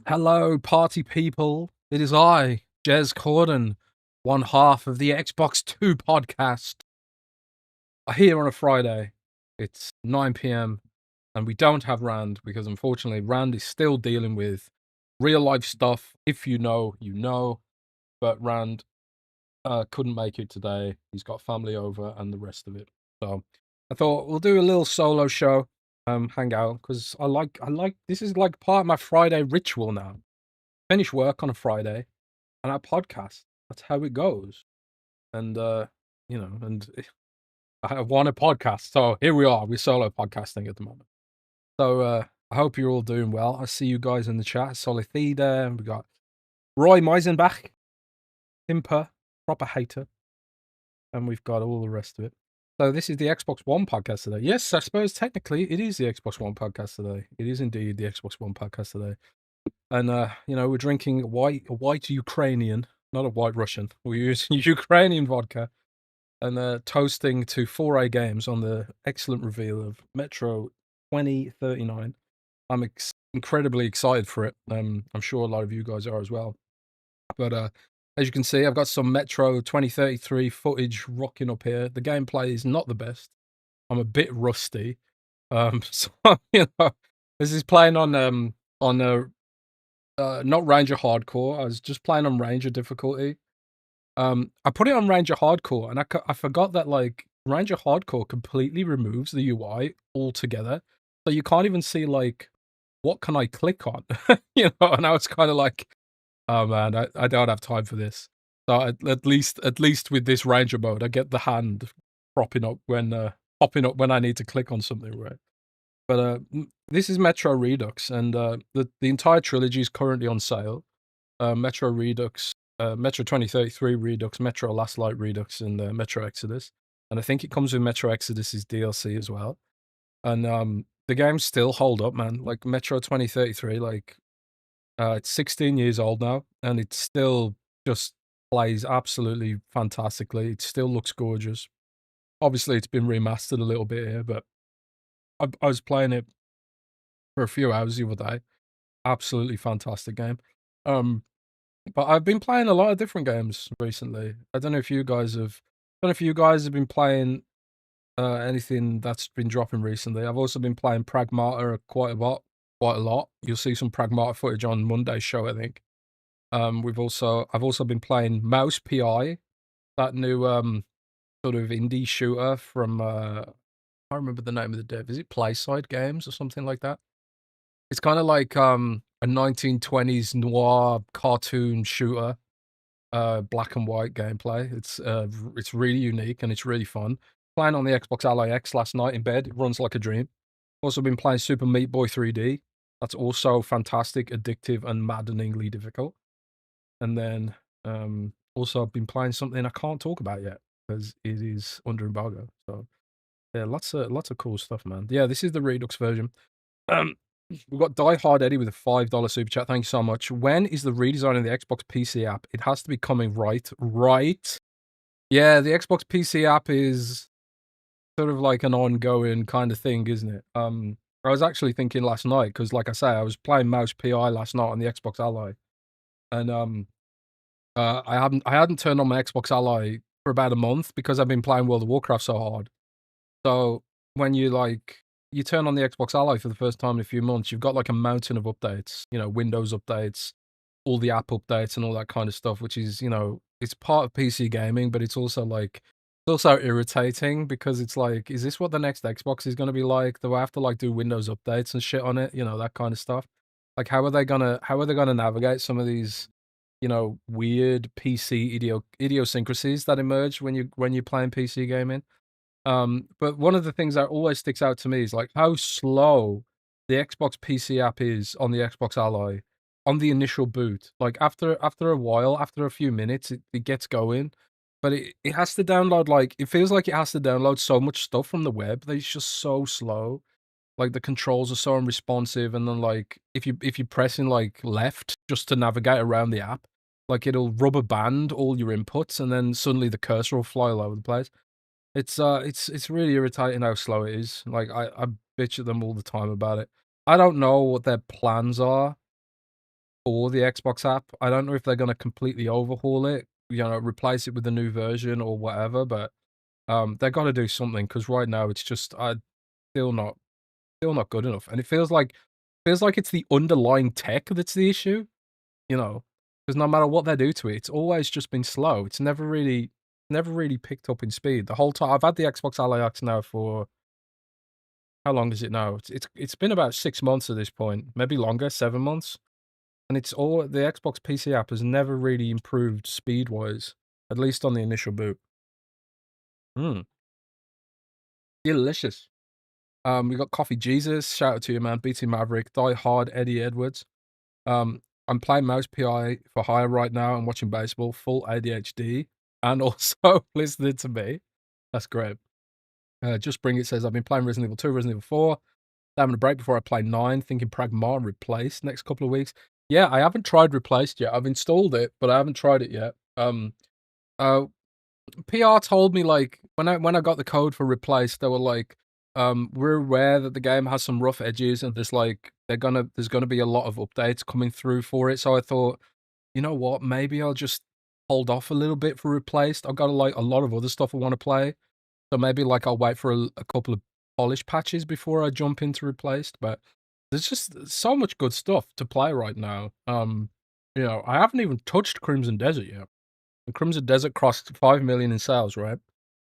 Hello, party people. It is I, Jez Corden, one half of the Xbox 2 podcast. Here on a Friday. It's 9 p.m. and we don't have Rand because unfortunately Rand is still dealing with real life stuff. If you know, you know. But Rand couldn't make it today. He's got family over and the rest of it. So I thought we'll do a little solo show, hang out because I like this is like part of my Friday ritual now. Finish work on a Friday and I podcast. That's how it goes. And I want a podcast. So here we are. We're solo podcasting at the moment. So I hope you're all doing well. I see you guys in the chat. Solithida, and we got Roy Meisenbach, Imper, proper hater, and we've got all the rest of it. So this is the Xbox One podcast today. Yes, I suppose technically it is the Xbox One podcast today. It is indeed the Xbox One podcast today. And we're drinking white Ukrainian, not a white Russian. We use Ukrainian vodka and toasting to 4A games on the excellent reveal of Metro 2039. I'm incredibly excited for it. I'm sure a lot of you guys are as well. But as you can see, I've got some Metro 2033 footage rocking up here. The gameplay is not the best. I'm a bit rusty. So this is playing on not Ranger Hardcore. I was just playing on Ranger difficulty. I put it on Ranger Hardcore, and I forgot that like Ranger Hardcore completely removes the UI altogether, so you can't even see like what can I click on, And I was kind of like, oh man, I don't have time for this. So at least with this Ranger mode, I get the hand popping up when I need to click on something, right? But this is Metro Redux, and the entire trilogy is currently on sale. Metro Redux, Metro 2033 Redux, Metro Last Light Redux, and Metro Exodus. And I think it comes with Metro Exodus's DLC as well. And the games still hold up, man. Like Metro 2033, like it's 16 years old now, and it still just plays absolutely fantastically. It still looks gorgeous. Obviously, it's been remastered a little bit here, but I was playing it for a few hours the other day. Absolutely fantastic game. But I've been playing a lot of different games recently. I don't know if you guys have been playing anything that's been dropping recently. I've also been playing Pragmata quite a lot. You'll see some Pragmata footage on Monday's show, I think. I've also been playing Mouse PI, that new sort of indie shooter from I can't remember the name of the dev. Is it Playside Games or something like that? It's kind of like a 1920s noir cartoon shooter, black and white gameplay. It's really unique and it's really fun. Playing on the Xbox Ally X last night in bed, it runs like a dream. Also been playing Super Meat Boy 3D. That's also fantastic, addictive, and maddeningly difficult. And then also I've been playing something I can't talk about yet because it is under embargo. So yeah, lots of cool stuff, man. Yeah, this is the Redux version. We've got Die Hard Eddie with a $5 super chat. Thank you so much. When is the redesign of the Xbox PC app? It has to be coming right. Yeah, the Xbox PC app is sort of like an ongoing kind of thing, isn't it? I was actually thinking last night because, like I say, I was playing Mouse PI last night on the Xbox Ally, and I hadn't turned on my Xbox Ally for about a month because I've been playing World of Warcraft so hard. So when you turn on the Xbox Ally for the first time in a few months, you've got like a mountain of updates, Windows updates, all the app updates and all that kind of stuff, which is, it's part of PC gaming, but it's also irritating because it's like, is this what the next Xbox is going to be like? Do I have to like do Windows updates and shit on it? That kind of stuff. Like, how are they gonna navigate some of these, weird PC idiosyncrasies that emerge when you're playing PC gaming? But one of the things that always sticks out to me is like how slow the Xbox PC app is on the Xbox Ally on the initial boot. Like after a while, after a few minutes, it gets going. But it has to download it feels like it has to download so much stuff from the web that it's just so slow. Like the controls are so unresponsive, and then like if you press in like left just to navigate around the app, like it'll rubber band all your inputs, and then suddenly the cursor will fly all over the place. It's really irritating how slow it is. Like I bitch at them all the time about it. I don't know what their plans are for the Xbox app. I don't know if they're gonna completely overhaul it, replace it with a new version or whatever, but, they gotta do something because right now it's just, still not still not good enough, and it feels like it's the underlying tech that's the issue, because no matter what they do to it, it's always just been slow. It's never really picked up in speed. The whole time I've had the Xbox Ally X now for how long is it now? It's been about 6 months at this point, maybe longer, 7 months, and it's all the Xbox PC app has never really improved speed-wise, at least on the initial boot. Mm, delicious. We got Coffee Jesus, shout out to you, man, BT Maverick, Die Hard, Eddie Edwards. I'm playing Mouse PI for hire right now. I'm watching baseball, full ADHD, and also listening to me. That's great. Just Bring It says, I've been playing Resident Evil 2, Resident Evil 4. Having a break before I play 9, thinking Pragma replaced next couple of weeks. Yeah, I haven't tried replaced yet. I've installed it, but I haven't tried it yet. Uh, PR told me like when I got the code for replaced, they were like, we're aware that the game has some rough edges and there's gonna be a lot of updates coming through for it. So I thought, you know what, maybe I'll just hold off a little bit for replaced. I've got like a lot of other stuff I want to play. So maybe like I'll wait for a couple of polish patches before I jump into replaced. But there's just so much good stuff to play right now. I haven't even touched Crimson Desert yet. And Crimson Desert crossed 5 million in sales, right?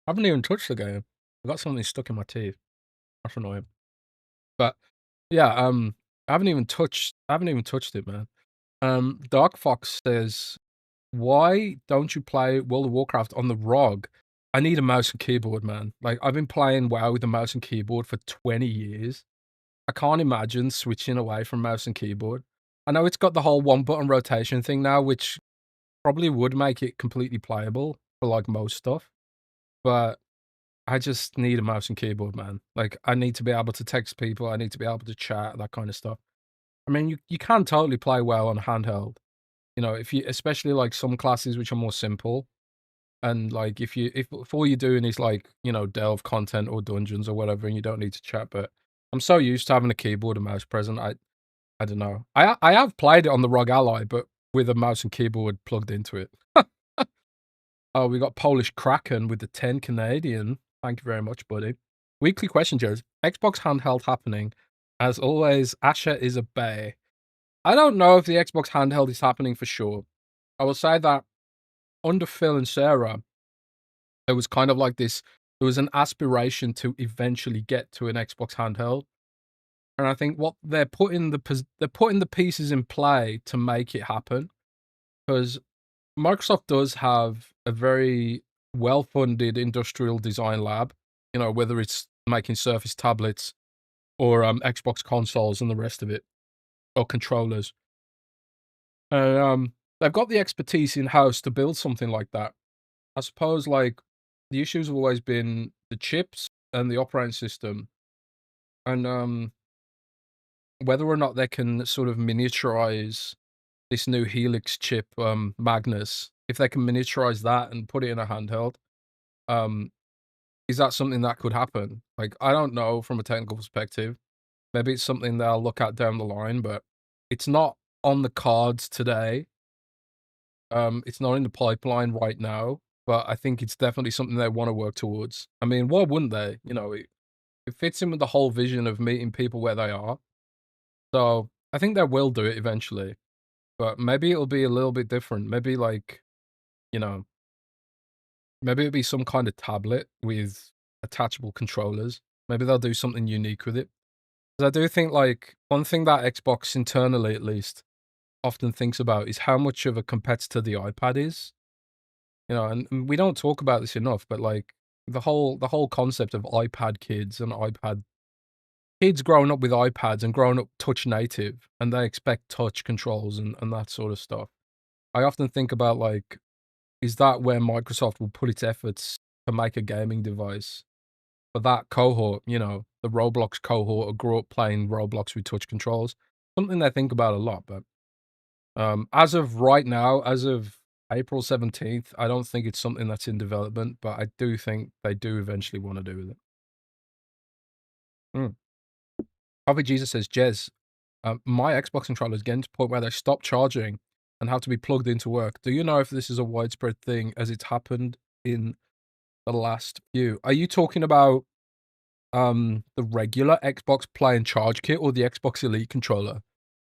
I haven't even touched the game. I got something stuck in my teeth. That's annoying. But yeah, I haven't even touched it, man. Dark Fox says, why don't you play World of Warcraft on the ROG? I need a mouse and keyboard, man. Like, I've been playing WoW with a mouse and keyboard for 20 years. I can't imagine switching away from mouse and keyboard. I know it's got the whole one button rotation thing now, which probably would make it completely playable for like most stuff, but I just need a mouse and keyboard, man. Like, I need to be able to text people, I need to be able to chat, that kind of stuff. I mean, you can totally play well on handheld, if you especially like some classes which are more simple. And like if all you're doing is like, delve content or dungeons or whatever, and you don't need to chat, but I'm so used to having a keyboard and mouse present. I don't know. I have played it on the ROG Ally, but with a mouse and keyboard plugged into it. Oh, we got Polish Kraken with the 10 Canadian. Thank you very much, buddy. Weekly question, Joe. Xbox handheld happening. As always, Asher is a bay. I don't know if the Xbox handheld is happening for sure. I will say that under Phil and Sarah, there was kind of like this, there was an aspiration to eventually get to an Xbox handheld. And I think what they're putting the pieces in play to make it happen. Because Microsoft does have a very well-funded industrial design lab, whether it's making Surface tablets or Xbox consoles and the rest of it, or controllers. And they've got the expertise in-house to build something like that. I suppose like the issues have always been the chips and the operating system, and whether or not they can sort of miniaturize this new Helix chip, Magnus. If they can miniaturize that and put it in a handheld, um, is that something that could happen? Like, I don't know from a technical perspective. Maybe it's something that I'll look at down the line, but it's not on the cards today. It's not in the pipeline right now, but I think it's definitely something they want to work towards. I mean, why wouldn't they? It fits in with the whole vision of meeting people where they are. So I think they will do it eventually, but maybe it'll be a little bit different. Maybe like, you know, maybe it'll be some kind of tablet with attachable controllers. Maybe they'll do something unique with it. 'Cause I do think like one thing that Xbox internally at least often thinks about is how much of a competitor the iPad is. And we don't talk about this enough, but like the whole concept of iPad kids and iPad kids growing up with iPads and growing up touch native, and they expect touch controls and that sort of stuff. I often think about like, is that where Microsoft will put its efforts to make a gaming device for that cohort, the Roblox cohort who grew up playing Roblox with touch controls? Something they think about a lot, but as of right now, as of April 17th, I don't think it's something that's in development, but I do think they do eventually want to do with it. Mm. Coffee Jesus says, Jez, My Xbox controller is getting to the point where they stop charging and have to be plugged into work. Do you know if this is a widespread thing as it's happened in the last few? Are you talking about the regular Xbox Play and Charge kit or the Xbox Elite controller?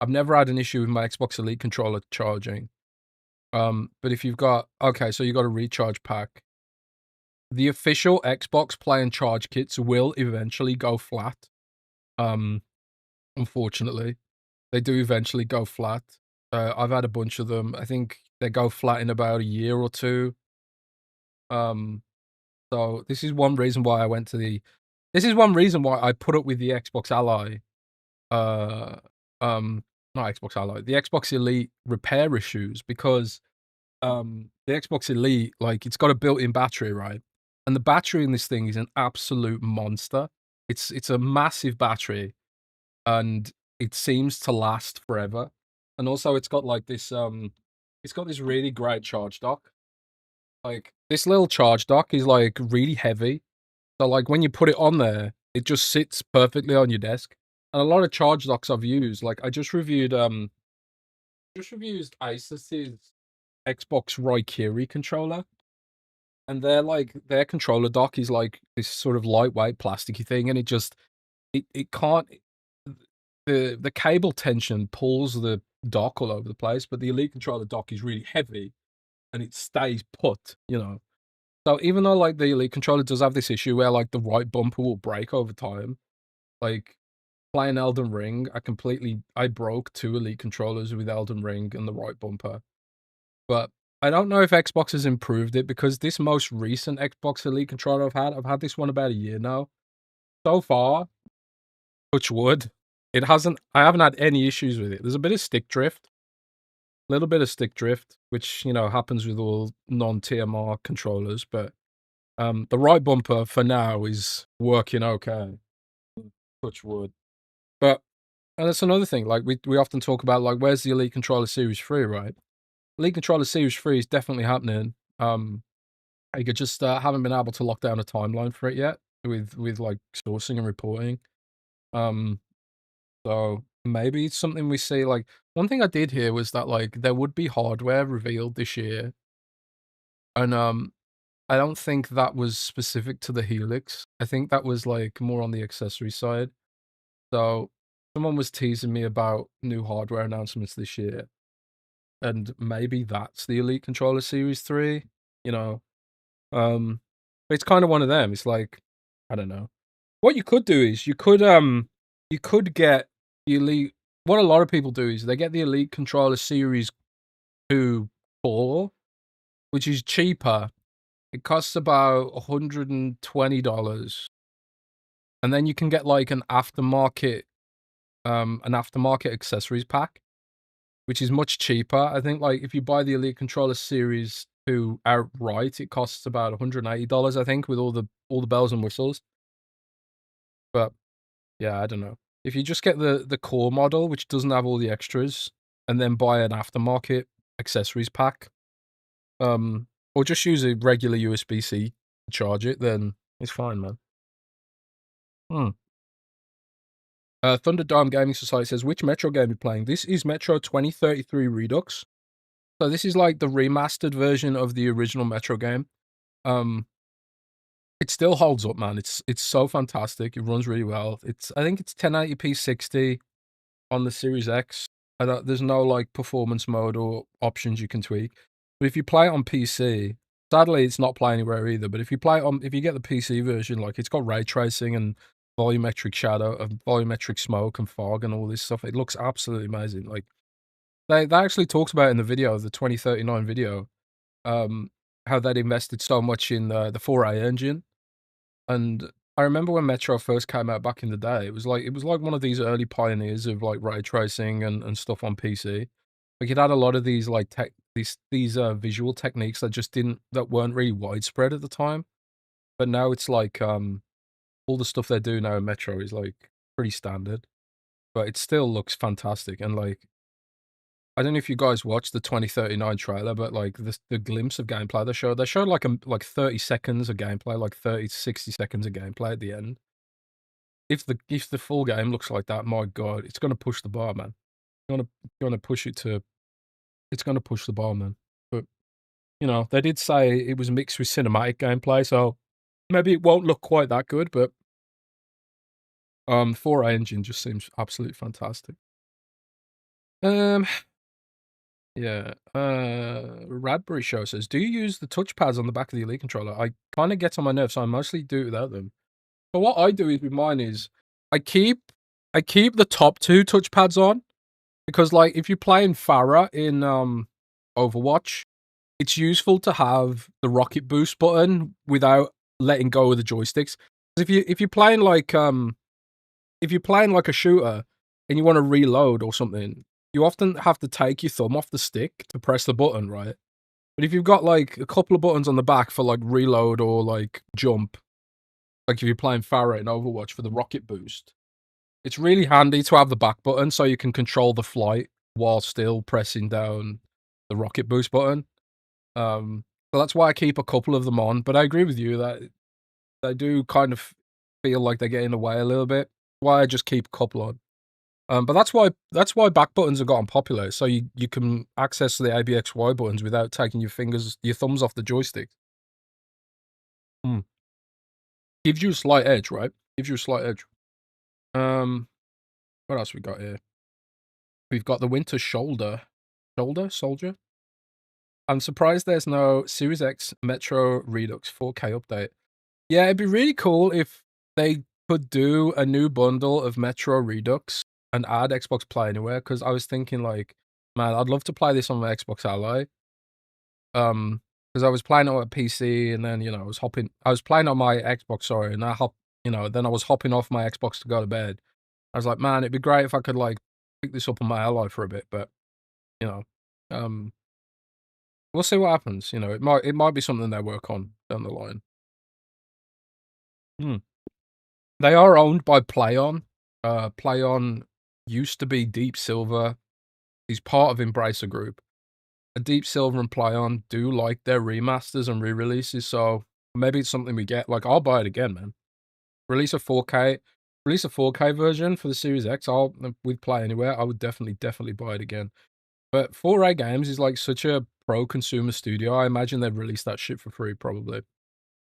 I've never had an issue with my Xbox Elite controller charging. But if you've got okay, so you got a recharge pack. The official Xbox Play and Charge kits will eventually go flat. Um, Unfortunately, they do eventually go flat. I've had a bunch of them. I think they go flat in about a year or two. Um, so this is one reason why I went to the. This is one reason why I put up with the Xbox Ally. Uh, Not Xbox Ally, the Xbox Elite repair issues because the Xbox Elite, like, it's got a built-in battery, right? And the battery in this thing is an absolute monster. It's a massive battery, and it seems to last forever. And also it's got like this it's got this really great charge dock. Like this little charge dock is like really heavy. So like when you put it on there, it just sits perfectly on your desk. And a lot of charge docks I've used, like I just reviewed Asus's Xbox Raikiri controller, and their controller dock is like this sort of lightweight plasticky thing, and it can't the cable tension pulls the dock all over the place, but the Elite controller dock is really heavy and it stays put, you know. So even though like the Elite controller does have this issue where like the right bumper will break over time, like playing Elden Ring, I broke 2 Elite controllers with Elden Ring and the right bumper. But I don't know if Xbox has improved it because this most recent Xbox Elite controller I've had this one about a year now. So far, touch wood, I haven't had any issues with it. There's a bit of stick drift, little bit of stick drift, which, you know, happens with all non-TMR controllers, but the right bumper for now is working okay. Touch wood. But and that's another thing, like we often talk about like where's the Elite Controller Series 3, right? Elite Controller Series 3 is definitely happening. I could just haven't been able to lock down a timeline for it yet with like sourcing and reporting. Um, so maybe it's something we see. Like one thing I did hear was that like there would be hardware revealed this year, and I don't think that was specific to the Helix. I think that was like more on the accessory side. So someone was teasing me about new hardware announcements this year, and maybe that's the Elite Controller Series 3. You know, but it's kind of one of them. It's like I don't know. What you could do is you could get the Elite. What a lot of people do is they get the Elite Controller Series 2 Core, which is cheaper. It costs about $120, and then you can get like an aftermarket accessories pack, which is much cheaper. I think like if you buy the Elite Controller Series 2 outright, it costs about $180, I think, with all the bells and whistles. But yeah, I don't know. If you just get the core model, which doesn't have all the extras, and then buy an aftermarket accessories pack, or just use a regular USB-C to charge it, then it's fine, man. Hmm. Thunderdome Gaming Society says, which Metro game are you playing? This is Metro 2033 Redux. So this is like the remastered version of the original Metro game. Um, it still holds up, man. It's so fantastic. It runs really well. I think it's 1080p 60 on the Series X. There's no like performance mode or options you can tweak. But if you play it on PC, sadly it's not playing anywhere either. But if you get the PC version, like it's got ray tracing and volumetric shadow, volumetric smoke and fog and all this stuff. It looks absolutely amazing. Like they actually talked about in the video, the 2039 video, how they'd invested so much in the 4A engine. And I remember when Metro first came out back in the day, it was like one of these early pioneers of like ray tracing and stuff on PC. Like it had a lot of these like these visual techniques that weren't really widespread at the time. But now it's like all the stuff they do now in Metro is like pretty standard. But it still looks fantastic. And like I don't know if you guys watched the 2039 trailer, but like the glimpse of gameplay they showed like 30 seconds of gameplay, like 30 to 60 seconds of gameplay at the end. if the full game looks like that, my god, it's gonna push the bar, man. Gonna push it to it's gonna push the bar, man. But, you know, they did say it was mixed with cinematic gameplay, so maybe it won't look quite that good, but 4A engine just seems absolutely fantastic. Um, yeah, Radbury Show says, "Do you use the touchpads on the back of the Elite controller? I kinda gets on my nerves, so I mostly do it without them." But what I do is with mine is I keep I keep the top 2 touchpads on because, like, if you're playing Pharah in, Overwatch, it's useful to have the rocket boost button without letting go of the joysticks. 'Cause if you're playing like, if you're playing like a shooter and you wanna reload or something, you often have to take your thumb off the stick to press the button, right? But if you've got, like, a couple of buttons on the back for, like, reload or, like, jump, like if you're playing Pharah in Overwatch for the rocket boost, it's really handy to have the back button so you can control the flight while still pressing down the rocket boost button. So that's why I keep a couple of them on, but I agree with you that they do kind of feel like they get in the way a little bit. Why I just keep a couple on. But that's why back buttons have gotten popular, so you can access the ABXY buttons without taking your thumbs off the joystick. Mm. Gives you a slight edge, right? Gives you a slight edge. Um, what else we got here? We've got the Winter Soldier. I'm surprised there's no Series X Metro Redux 4K update. Yeah, it'd be really cool if they could do a new bundle of Metro Redux and add Xbox Play Anywhere. Because I was thinking like, man, I'd love to play this on my Xbox Ally. Because I was playing on a PC and then, you know, I was playing on my Xbox, sorry, and then I was hopping off my Xbox to go to bed. I was like, man, it'd be great if I could like pick this up on my Ally for a bit, but you know, um, we'll see what happens. You know, it might be something they work on down the line. Hmm. They are owned by PlayOn. PlayOn used to be Deep Silver. He's part of Embracer Group. Deep Silver and PlayOn do like their remasters and re-releases, so maybe it's something we get. Like, I'll buy it again, man. Release a 4K, release a 4K version for the Series X. With Play Anywhere, I would definitely buy it again. But 4A Games is like such a pro consumer studio. I imagine they'd release that shit for free, probably,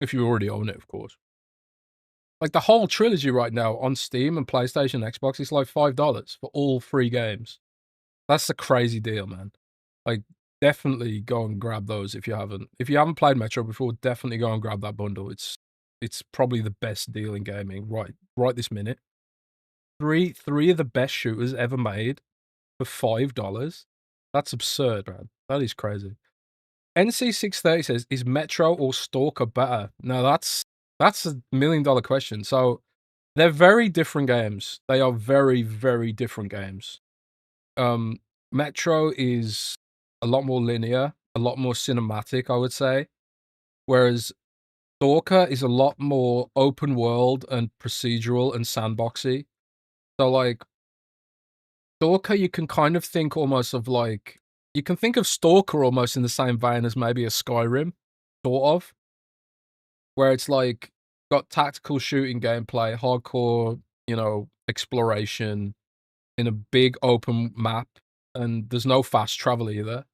if you already own it, of course. Like the whole trilogy right now on Steam and PlayStation, Xbox, it's like $5 for all 3 games. That's a crazy deal, man. Like, definitely go and grab those if you haven't. If you haven't played Metro before, definitely go and grab that bundle. It's probably the best deal in gaming right this minute. Three of the best shooters ever made for $5. That's absurd, man. That is crazy. NC630 says, "Is Metro or Stalker better?" Now that's a $1,000,000 question. So they're very different games. They are very, very different games. Metro is a lot more linear, a lot more cinematic, I would say, whereas Stalker is a lot more open world and procedural and sandboxy. So, like, Stalker, you can kind of think almost of like you can think of Stalker almost in the same vein as maybe a Skyrim, sort of, where it's like got tactical shooting gameplay, hardcore, you know, exploration in a big open map, and there's no fast travel either.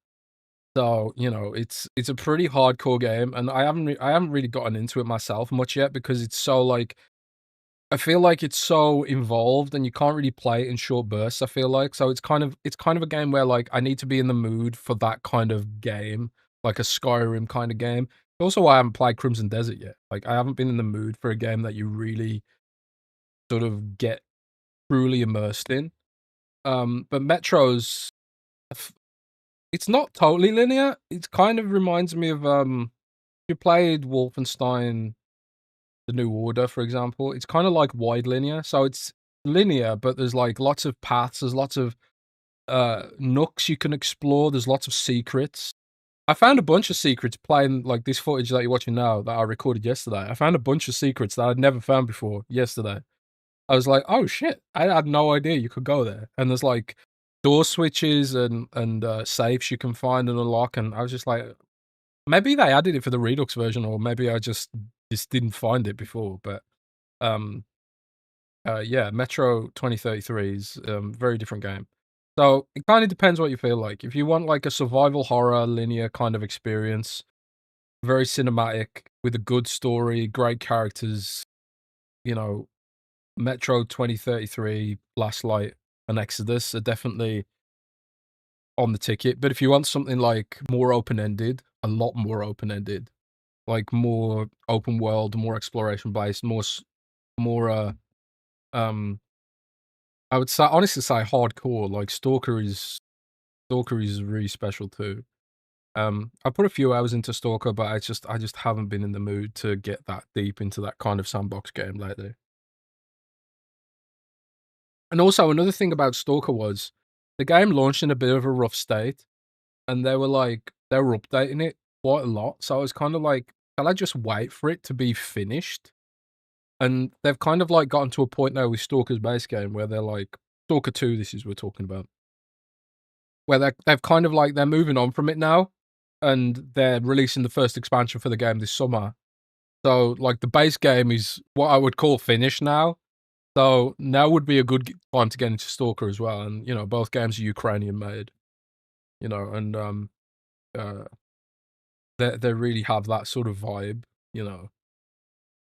So, you know, it's a pretty hardcore game, and I haven't really gotten into it myself much yet because it's so like I feel like it's so involved and you can't really play it in short bursts, I feel like. So it's kind of a game where like I need to be in the mood for that kind of game, like a Skyrim kind of game. Also why I haven't played Crimson Desert yet. Like I haven't been in the mood for a game that you really sort of get truly immersed in. But Metro's it's not totally linear. It kind of reminds me of you played Wolfenstein The New Order, for example. It's kind of like wide linear. So it's linear, but there's like lots of paths, there's lots of nooks you can explore, there's lots of secrets. I found a bunch of secrets playing like this footage that you're watching now that I recorded yesterday. I found a bunch of secrets that I'd never found before yesterday. I was like, "Oh shit, I had no idea you could go there." And there's like door switches and safes you can find and unlock, and I was just like, maybe they added it for the Redux version, or maybe I just didn't find it before. But um, Yeah, Metro 2033 is very different game. So it kind of depends what you feel like. If you want like a survival horror linear kind of experience, very cinematic with a good story, great characters, you know, Metro 2033, Last Light, and Exodus are definitely on the ticket. But if you want something like more open ended, a lot more open ended, like more open world, more exploration based, more um I would say honestly say hardcore, like Stalker is really special too. I put a few hours into Stalker, but I just haven't been in the mood to get that deep into that kind of sandbox game lately. And also another thing about Stalker was the game launched in a bit of a rough state, and they were updating it quite a lot. So I was kind of like, can I just wait for it to be finished? And they've kind of like gotten to a point now with Stalker's base game where they're like Stalker 2, this is we're talking about. Where they've kind of like they're moving on from it now, and they're releasing the first expansion for the game this summer. So, like, the base game is what I would call finished now. So now would be a good time to get into Stalker as well, and, you know, both games are Ukrainian made, you know, and, uh, they really have that sort of vibe, you know?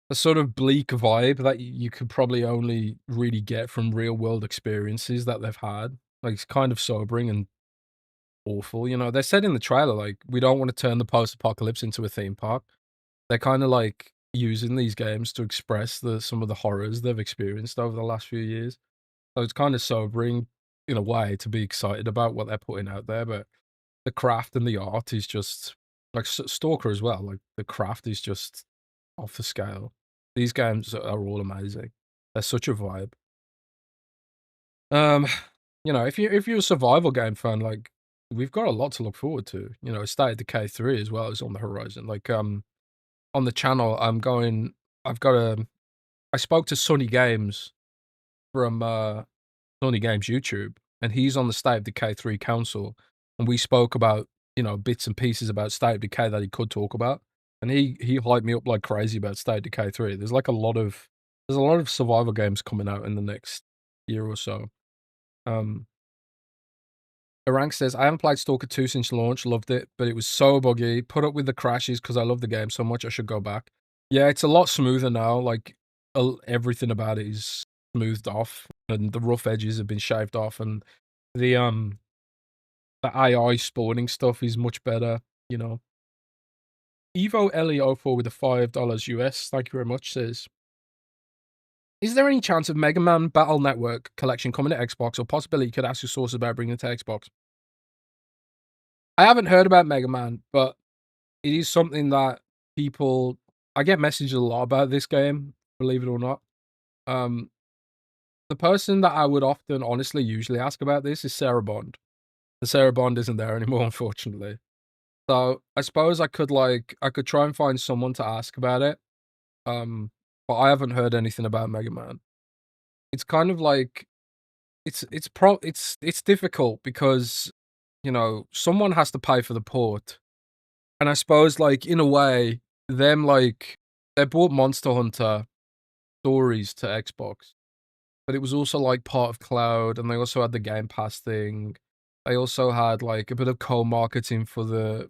A sort of bleak vibe that you could probably only really get from real world experiences that they've had. Like, it's kind of sobering and awful, you know? They said in the trailer, like, "We don't wanna turn the post-apocalypse into a theme park." They're kinda, like, using these games to express some of the horrors they've experienced over the last few years. So it's kinda sobering, in a way, to be excited about what they're putting out there, but the craft and the art is just like, Stalker as well, like, the craft is just off the scale. These games are all amazing. They're such a vibe. Um, you know, if you're a survival game fan, like, we've got a lot to look forward to. You know, State of Decay 3 as well is on the horizon. Like, on the channel, I've got a I spoke to Sunny Games from, Sunny Games YouTube, and he's on the State of Decay 3 council, and we spoke about, you know, bits and pieces about State of Decay that he could talk about, and he hyped me up like crazy about State of Decay 3. There's a lot of survival games coming out in the next year or so. Um, Arank says, "I haven't played Stalker 2 since launch, loved it, but it was so buggy. Put up with the crashes because I love the game so much, I should go back." Yeah, it's a lot smoother now, like, everything about it is smoothed off, and the rough edges have been shaved off, and the, um, the AI spawning stuff is much better, you know? Evo Ellie04 with the $5 US, thank you very much, says, "Is there any chance of Mega Man Battle Network collection coming to Xbox, or possibility you could ask your sources about bringing it to Xbox?" I haven't heard about Mega Man, but it is something that people I get messages a lot about this game, believe it or not. Um, the person that I would often honestly usually ask about this is Sarah Bond. And Sarah Bond isn't there anymore, unfortunately. So, I suppose I could try and find someone to ask about it, but I haven't heard anything about Mega Man. It's kind of like it's difficult because, you know, someone has to pay for the port. And I suppose, like, in a way, them, like they brought Monster Hunter stories to Xbox, but it was also, like, part of Cloud, and they also had the Game Pass thing. They also had, like, a bit of co-marketing for the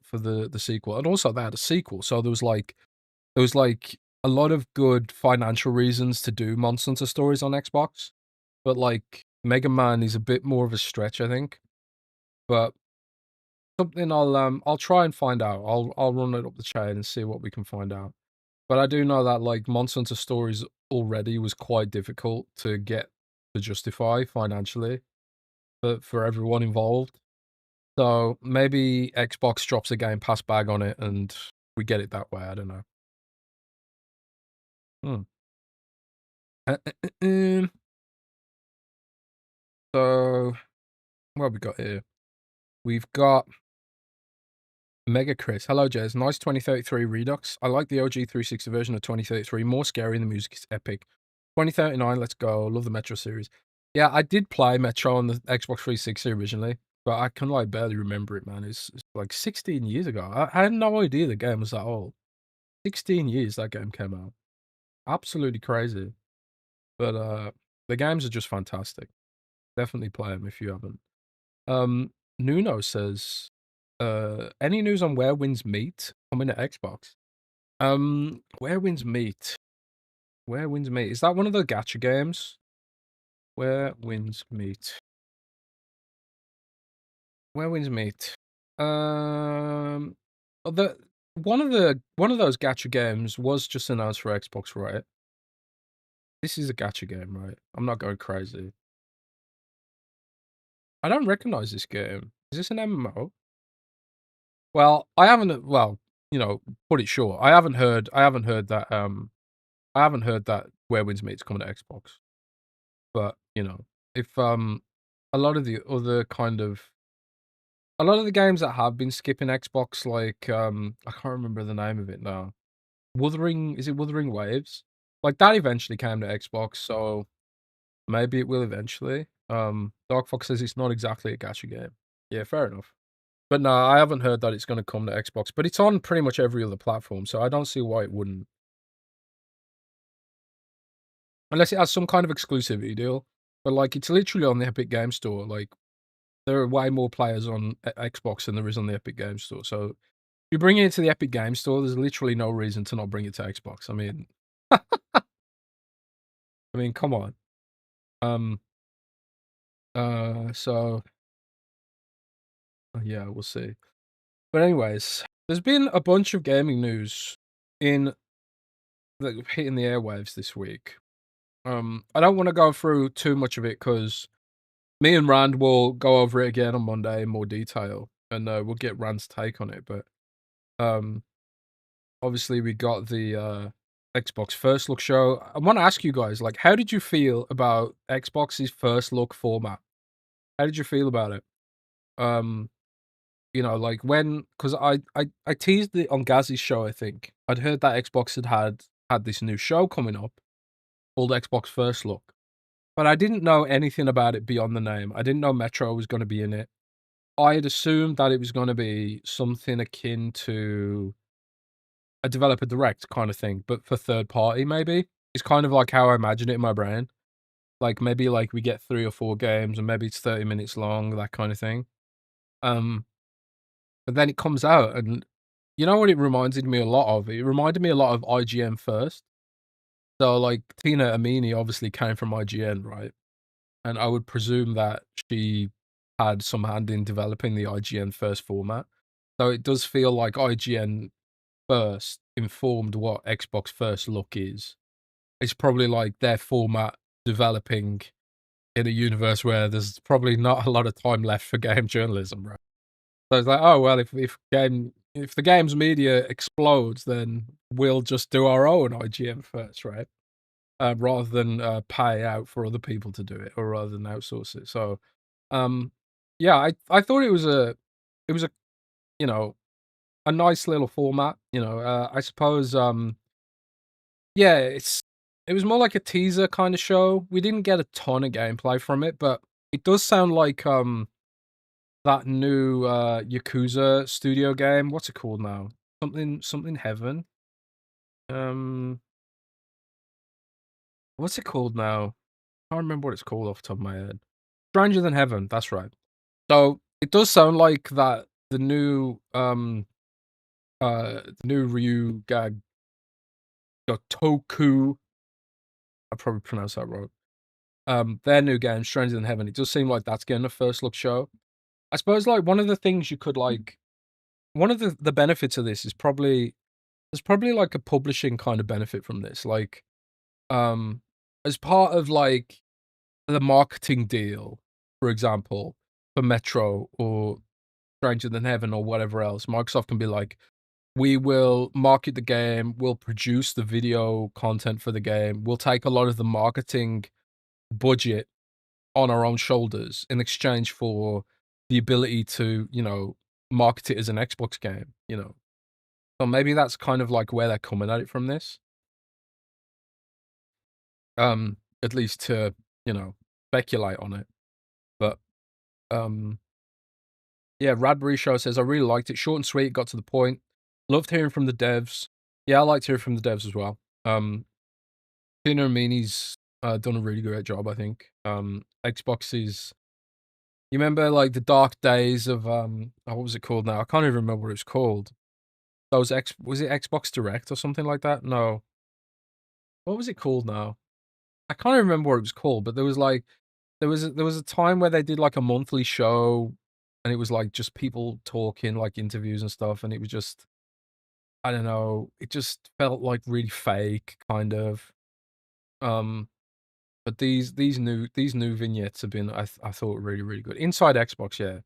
sequel, and also they had a sequel, so there was, like, a lot of good financial reasons to do Monster Hunter stories on Xbox, but, like, Mega Man is a bit more of a stretch, I think, but something I'll try and find out. I'll run it up the chain and see what we can find out. But I do know that, like, Monster Hunter Stories already was quite difficult to get to justify financially for everyone involved. So maybe Xbox drops a Game Pass bag on it and we get it that way. I don't know. Hmm. Uh, uh, um, so what have we got here? We've got Mega Chris. Hello, Jez. Nice 2033 Redux. I like the OG 360 version of 2033. More scary and the music is epic. 2039, let's go. Love the Metro series. Yeah, I did play Metro on the Xbox 360 originally, but I can like barely remember it, man. It's like 16 years ago. I had no idea the game was that old. 16 years that game came out. Absolutely crazy. But The games are just fantastic. Definitely play them if you haven't. Nuno says, any news on Where Winds Meet coming to Xbox? Where Winds Meet? Where Winds Meet? Is that one of the gacha games? Where Winds Meet? Where Winds Meet? The one of those gacha games was just announced for Xbox, right? This is a gacha game, right? I'm not going crazy. I don't recognize this game. Is this an MMO? Well, I haven't. Well, you know, put it short. I haven't heard that. I haven't heard that Where Winds Meet's coming to Xbox. But you know, if a lot of the other kind of a lot of the games that have been skipping Xbox, like I can't remember the name of it now. Is it Wuthering Waves? Like that eventually came to Xbox, so maybe it will eventually. Dark Fox says it's not exactly a gacha game. Yeah, fair enough. But no, I haven't heard that it's going to come to Xbox, but it's on pretty much every other platform, so I don't see why it wouldn't. Unless it has some kind of exclusivity deal. But like, it's literally on the Epic Game Store. Like, there are way more players on Xbox than there is on the Epic Game Store. So if you bring it to the Epic Game Store, there's literally no reason to not bring it to Xbox. I mean, come on. So yeah, we'll see. But anyways, there's been a bunch of gaming news in hitting the airwaves this week. I don't want to go through too much of it because me and Rand will go over it again on Monday in more detail, and we'll get Rand's take on it. But obviously we got the Xbox First Look show. I want to ask you guys, like, how did you feel about Xbox's First Look format? How did you feel about it? You know, like because I teased it on Gazzy's show. I think I'd heard that Xbox had this new show coming up called Xbox First Look. But I didn't know anything about it beyond the name. I didn't know Metro was going to be in it. I had assumed that it was going to be something akin to a developer direct kind of thing, but for third party, maybe. It's kind of like how I imagine it in my brain. Like maybe like we get 3 or 4 games and maybe it's 30 minutes long, that kind of thing. But then it comes out and you know what it reminded me a lot of? It reminded me a lot of IGN First. So like Tina Amini obviously came from IGN, right? And I would presume that she had some hand in developing the IGN First format. So it does feel like IGN First informed what Xbox First Look is. It's probably like their format developing in a universe where there's probably not a lot of time left for game journalism, right? So it's like, oh well, if the game's media explodes, then we'll just do our own IGN First, right? Rather than pay out for other people to do it, or rather than outsource it. So, yeah, I thought it was a you know a nice little format. You know, I suppose yeah, it was more like a teaser kind of show. We didn't get a ton of gameplay from it, but it does sound like that new Yakuza studio game. What's it called now? Something Heaven. What's it called now? I can't remember what it's called off the top of my head. Stranger Than Heaven, that's right. So it does sound like that the new Ryu Gag Gotoku. I probably pronounced that wrong. Their new game, Stranger Than Heaven, it does seem like that's getting a first look show. I suppose like one of the things you could like one of the benefits of this is there's probably like a publishing kind of benefit from this. Like as part of like the marketing deal, for example, for Metro or Stranger Than Heaven or whatever else, Microsoft can be like, we will market the game, we'll produce the video content for the game, we'll take a lot of the marketing budget on our own shoulders in exchange for the ability to, you know, market it as an Xbox game, you know. So maybe that's kind of like where they're coming at it from this. At least to, you know, speculate on it. But yeah, Radbury Show says, I really liked it. Short and sweet, got to the point. Loved hearing from the devs. Yeah, I liked hearing from the devs as well. Tina Amini's done a really great job, I think. Xbox is. You remember like the dark days of what was it called now? I can't even remember what it was called. Those was it Xbox Direct or something like that? No. What was it called now? I can't remember what it was called, but there was like there was a time where they did like a monthly show and it was like just people talking, like interviews and stuff, and it was just I don't know, it just felt like really fake kind of. Um but these new vignettes have been I thought really, really good. Inside Xbox, yeah.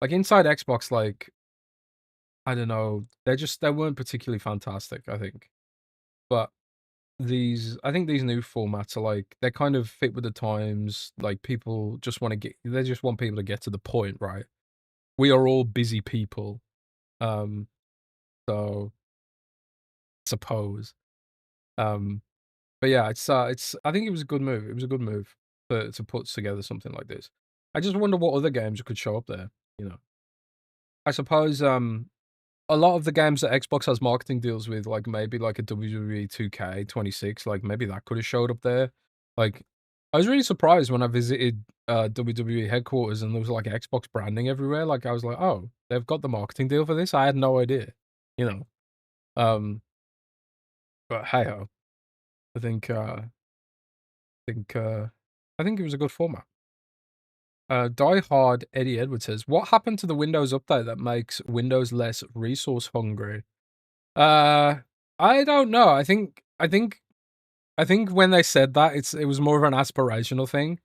Like Inside Xbox, like I don't know, they weren't particularly fantastic, I think. But I think these new formats are like they kind of fit with the times. Like people just want to they just want people to get to the point, right? We are all busy people. Um, so suppose. Um, but yeah, it's I think it was a good move. It was a good move to put together something like this. I just wonder what other games could show up there, you know. I suppose a lot of the games that Xbox has marketing deals with, like maybe like a WWE 2K26, like maybe that could have showed up there. Like, I was really surprised when I visited WWE headquarters and there was like Xbox branding everywhere. Like, I was like, oh, they've got the marketing deal for this. I had no idea, you know. Um, but hey ho, I think think I think it was a good format. Die Hard Eddie Edwards says, "What happened to the Windows update that makes Windows less resource hungry?" Uh, I don't know. I think when they said that, it was more of an aspirational thing.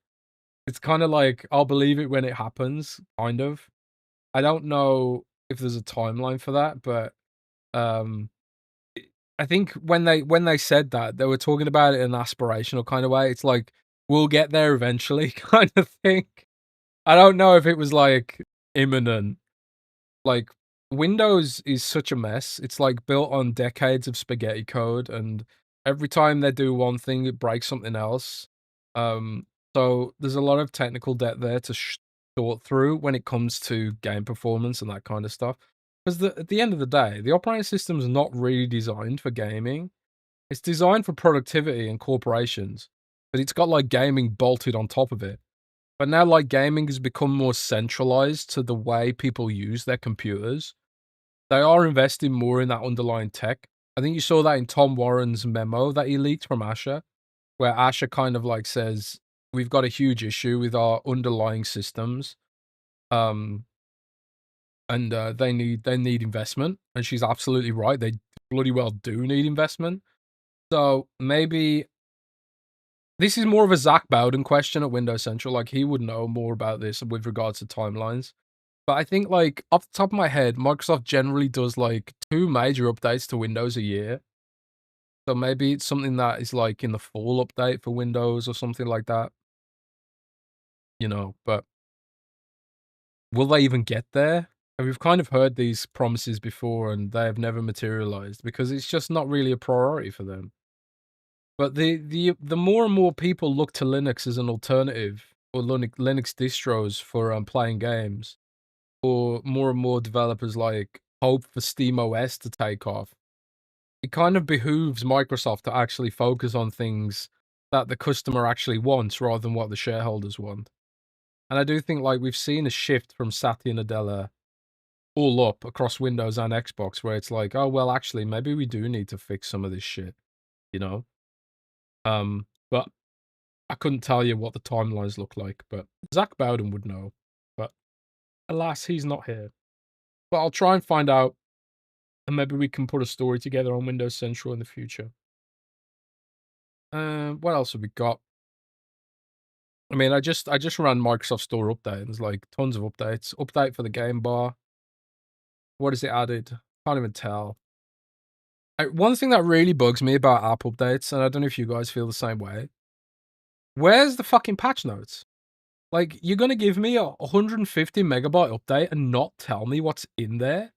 It's kind of like I'll believe it when it happens, kind of. I don't know if there's a timeline for that, but um, I think when they said that, they were talking about it in an aspirational kind of way. It's like we'll get there eventually, kind of thing. I don't know if it was like imminent. Like, Windows is such a mess. It's, like, built on decades of spaghetti code, and every time they do one thing, it breaks something else. Um, so there's a lot of technical debt there to sort through when it comes to game performance and that kind of stuff. Because at the end of the day, the operating system's not really designed for gaming. It's designed for productivity and corporations, but it's got, like, gaming bolted on top of it. But now, like, gaming has become more centralized to the way people use their computers. They are investing more in that underlying tech. I think you saw that in Tom Warren's memo that he leaked from Asher, where Asher kind of like says, "We've got a huge issue with our underlying systems, um, and they need investment." And she's absolutely right. They bloody well do need investment. So maybe this is more of a Zach Bowden question at Windows Central. Like he would know more about this with regards to timelines. But I think, like, off the top of my head, Microsoft generally does, like, 2 major updates to Windows a year. So maybe it's something that is, like, in the fall update for Windows or something like that, you know, but will they even get there? And we've kind of heard these promises before, and they have never materialized because it's just not really a priority for them. But the more and more people look to Linux as an alternative or Linux distros for, playing games, or more and more developers, like, hope for SteamOS to take off, it kind of behooves Microsoft to actually focus on things that the customer actually wants rather than what the shareholders want. And I do think like we've seen a shift from Satya Nadella all up across Windows and Xbox where it's like, oh well actually maybe we do need to fix some of this shit, you know? But I couldn't tell you what the timelines look like, but Zach Bowden would know. But alas, he's not here. But I'll try and find out and maybe we can put a story together on Windows Central in the future. What else have we got? I mean, I just ran Microsoft Store update, and there's, like, tons of updates. Update for the game bar. What is it added? Can't even tell. One thing that really bugs me about app updates, and I don't know if you guys feel the same way, where's the fucking patch notes? Like, you're gonna give me a 150 megabyte update and not tell me what's in there?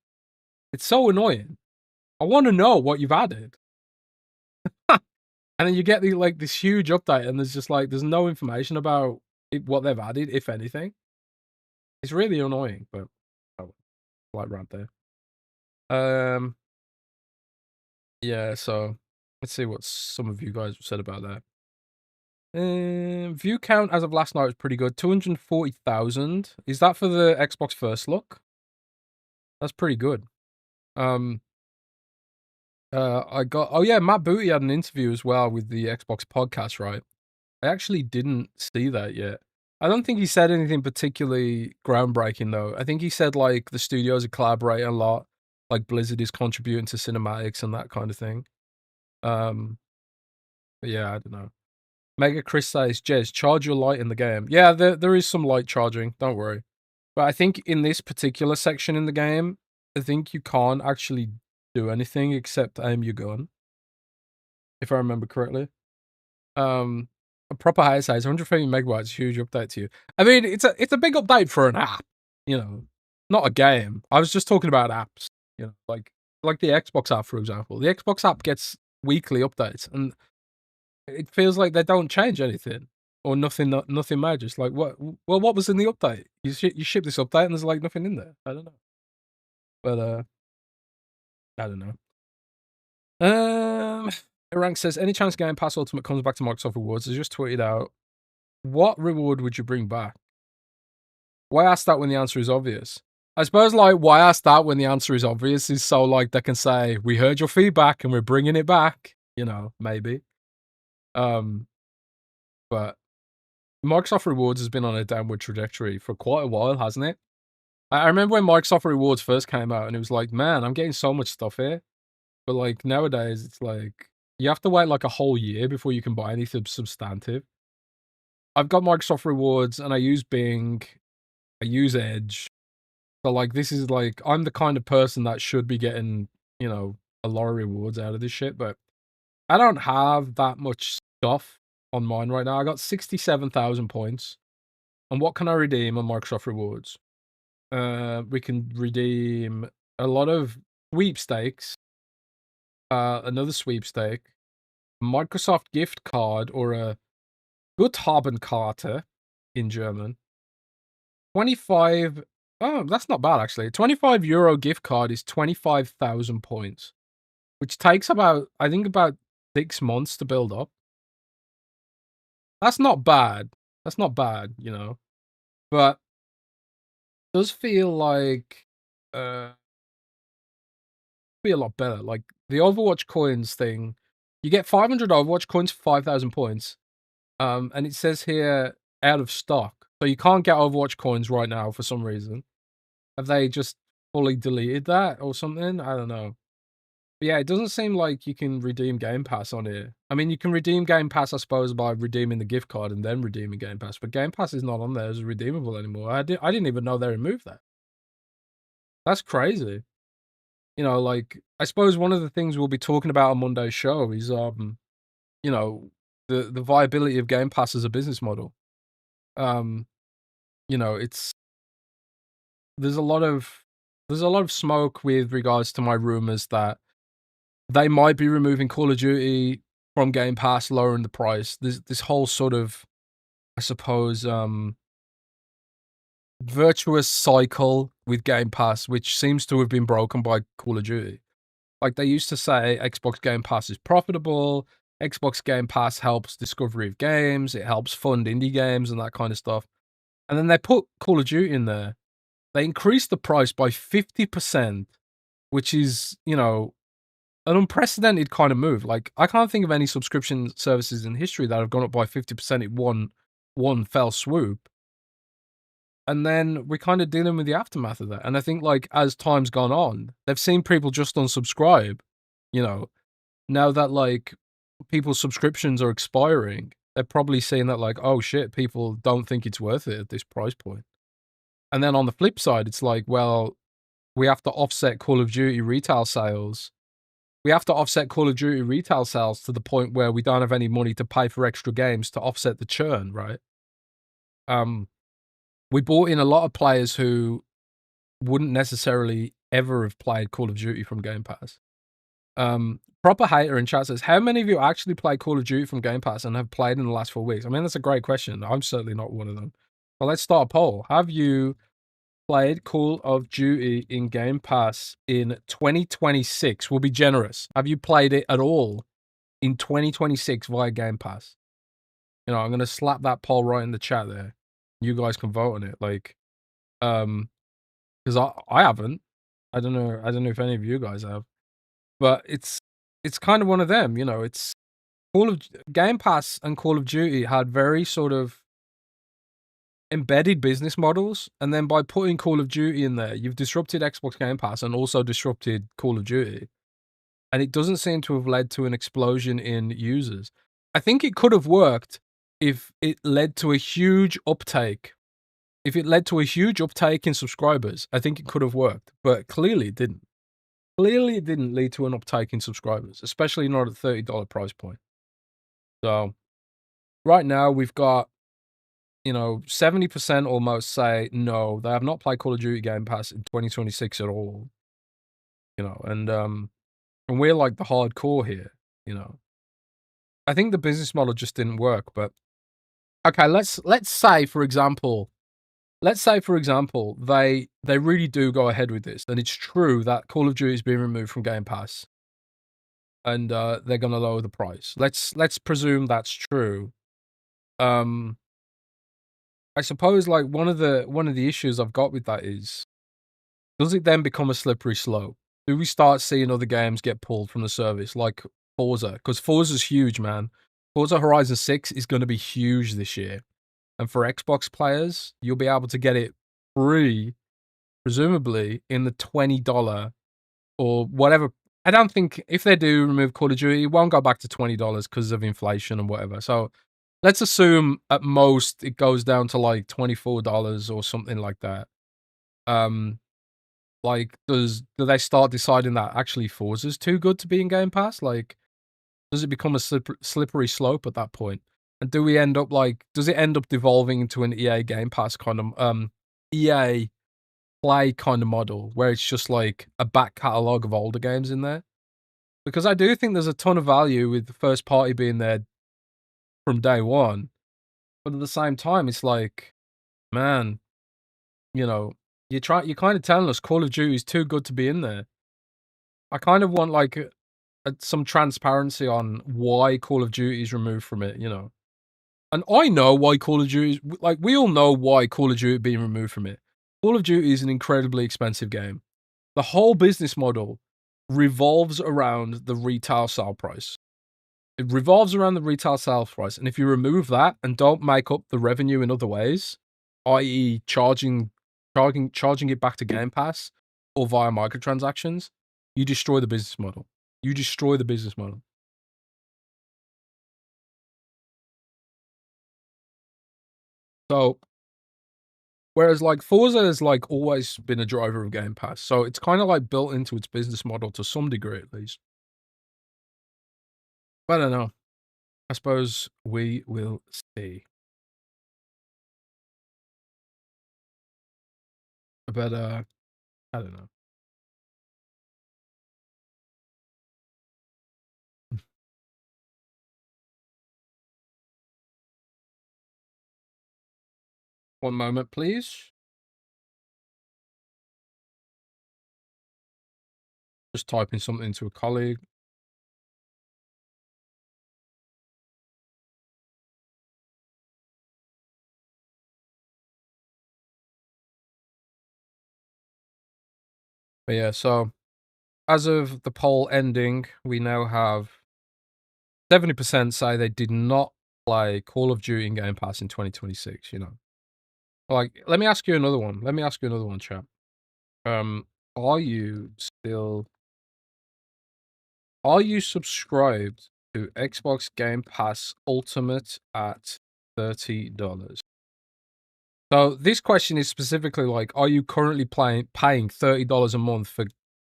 It's so annoying. I wanna know what you've added. And then you get this huge update, and there's just, like, there's no information about what they've added, if anything. It's really annoying, but oh, slight rant there. Yeah, so let's see what some of you guys have said about that. View count as of last night was pretty good. 240,000. Is that for the Xbox First Look? That's pretty good. I got. Oh yeah, Matt Booty had an interview as well with the Xbox podcast, right? I actually didn't see that yet. I don't think he said anything particularly groundbreaking though. I think he said like the studios are collaborating a lot, like Blizzard is contributing to cinematics and that kind of thing. But yeah, I don't know. Mega Chris says, Jez, charge your light in the game. Yeah, there is some light charging, don't worry. But I think in this particular section in the game, I think you can't actually do anything except aim your gun, if I remember correctly. A proper high size, 150 megabytes, huge update to you. I mean, it's a big update for an app, not a game. I was just talking about apps, like the Xbox app, for example. The Xbox app gets weekly updates, and it feels like they don't change anything or nothing major. It's like, what? Well, what was in the update? You ship this update, and there's like nothing in there. I don't know, but I don't know. Rank says, any chance Game Pass Ultimate comes back to Microsoft Rewards? I just tweeted out, what reward would you bring back? Why ask that when the answer is obvious? I suppose, like, why ask that when the answer is obvious is so, like, they can say, we heard your feedback and we're bringing it back, maybe. But Microsoft Rewards has been on a downward trajectory for quite a while, hasn't it? I remember when Microsoft Rewards first came out and it was like, man, I'm getting so much stuff here. But, like, nowadays, it's like, you have to wait, like, a whole year before you can buy anything substantive. I've got Microsoft Rewards and I use Bing, I use Edge. So, like, this is, like, I'm the kind of person that should be getting, a lot of rewards out of this shit, but I don't have that much stuff on mine right now. I got 67,000 points. And what can I redeem on Microsoft Rewards? We can redeem a lot of sweepstakes, another sweepstake, Microsoft gift card, or a Guthabenkarte in German. 25. Oh, that's not bad actually. 25 euro gift card is 25,000 points, which takes about 6 months to build up. That's not bad. That's not bad, but it does feel like be a lot better. Like the Overwatch coins thing, you get 500 Overwatch coins for 5,000 points. And it says here out of stock. So you can't get Overwatch coins right now for some reason. Have they just fully deleted that or something? I don't know. But yeah, it doesn't seem like you can redeem Game Pass on here. I mean, you can redeem Game Pass, I suppose, by redeeming the gift card and then redeeming Game Pass. But Game Pass is not on there as redeemable anymore. I didn't even know they removed that. That's crazy. Like, I suppose one of the things we'll be talking about on Monday's show is, the viability of Game Pass as a business model. It's there's a lot of smoke with regards to my rumors that they might be removing Call of Duty from Game Pass, lowering the price. This whole sort of, I suppose, virtuous cycle with Game Pass, which seems to have been broken by Call of Duty. Like, they used to say Xbox Game Pass is profitable, Xbox Game Pass helps discovery of games, it helps fund indie games and that kind of stuff. And then they put Call of Duty in there. They increased the price by 50%, which is, an unprecedented kind of move. Like, I can't think of any subscription services in history that have gone up by 50% in one fell swoop. And then we're kind of dealing with the aftermath of that. And I think, like, as time's gone on, they've seen people just unsubscribe, now that, like, people's subscriptions are expiring, they're probably seeing that, like, oh shit, people don't think it's worth it at this price point. And then on the flip side, it's like, well, we have to offset Call of Duty retail sales. We have to offset Call of Duty retail sales to the point where we don't have any money to pay for extra games to offset the churn, right? We brought in a lot of players who wouldn't necessarily ever have played Call of Duty from Game Pass. Proper Hater in chat says, how many of you actually play Call of Duty from Game Pass and have played in the last 4 weeks? I mean, that's a great question. I'm certainly not one of them. But let's start a poll. Have you played Call of Duty in Game Pass in 2026? We'll be generous. Have you played it at all in 2026 via Game Pass? You know, I'm gonna slap that poll right in the chat there. You guys can vote on it. Like, because I haven't. I don't know. I don't know if any of you guys have, but it's kind of one of them. You know, it's Game Pass and Call of Duty had very sort of embedded business models, and then by putting Call of Duty in there, you've disrupted Xbox Game Pass and also disrupted Call of Duty. And it doesn't seem to have led to an explosion in users. I think it could have worked if it led to a huge uptake. If it led to a huge uptake in subscribers, I think it could have worked, but clearly it didn't. Clearly it didn't lead to an uptake in subscribers, especially not at $30 price point. So right now we've got, 70% almost say no, they have not played Call of Duty Game Pass in 2026 at all. And we're like the hardcore here, I think the business model just didn't work, but okay, let's say for example, they really do go ahead with this, and it's true that Call of Duty is being removed from Game Pass, and they're gonna lower the price. Let's presume that's true. I suppose like one of the issues I've got with that is, does it then become a slippery slope? Do we start seeing other games get pulled from the service, like Forza? Because Forza's huge, man. Forza Horizon 6 is going to be huge this year. And for Xbox players, you'll be able to get it free, presumably in the $20 or whatever. I don't think if they do remove Call of Duty, it won't go back to $20 because of inflation and whatever. So let's assume at most it goes down to like $24 or something like that. Like, do they start deciding that actually Forza's too good to be in Game Pass? Like, does it become a slippery slope at that point? And do we end up like, does it end up devolving into an EA Game Pass kind of, EA Play kind of model where it's just like a back catalog of older games in there? Because I do think there's a ton of value with the first party being there from day one. But at the same time, it's like, man, you're kind of telling us Call of Duty is too good to be in there. I kind of want like some transparency on why Call of Duty is removed from it, And I know why Call of Duty, like we all know why Call of Duty being removed from it. Call of Duty is an incredibly expensive game. The whole business model revolves around the retail sale price. It revolves around the retail sales price, and if you remove that and don't make up the revenue in other ways, i.e., charging it back to Game Pass or via microtransactions, you destroy the business model. You destroy the business model. So, whereas like Forza has like always been a driver of Game Pass, so it's kind of like built into its business model to some degree at least. I don't know. I suppose we will see. But I don't know. One moment, please. Just typing something to a colleague. But yeah, so as of the poll ending, we now have 70% say they did not play Call of Duty in Game Pass in 2026, Like, let me ask you another one, chap. Are you subscribed to Xbox Game Pass Ultimate at $30? So this question is specifically like, are you currently paying $30 a month for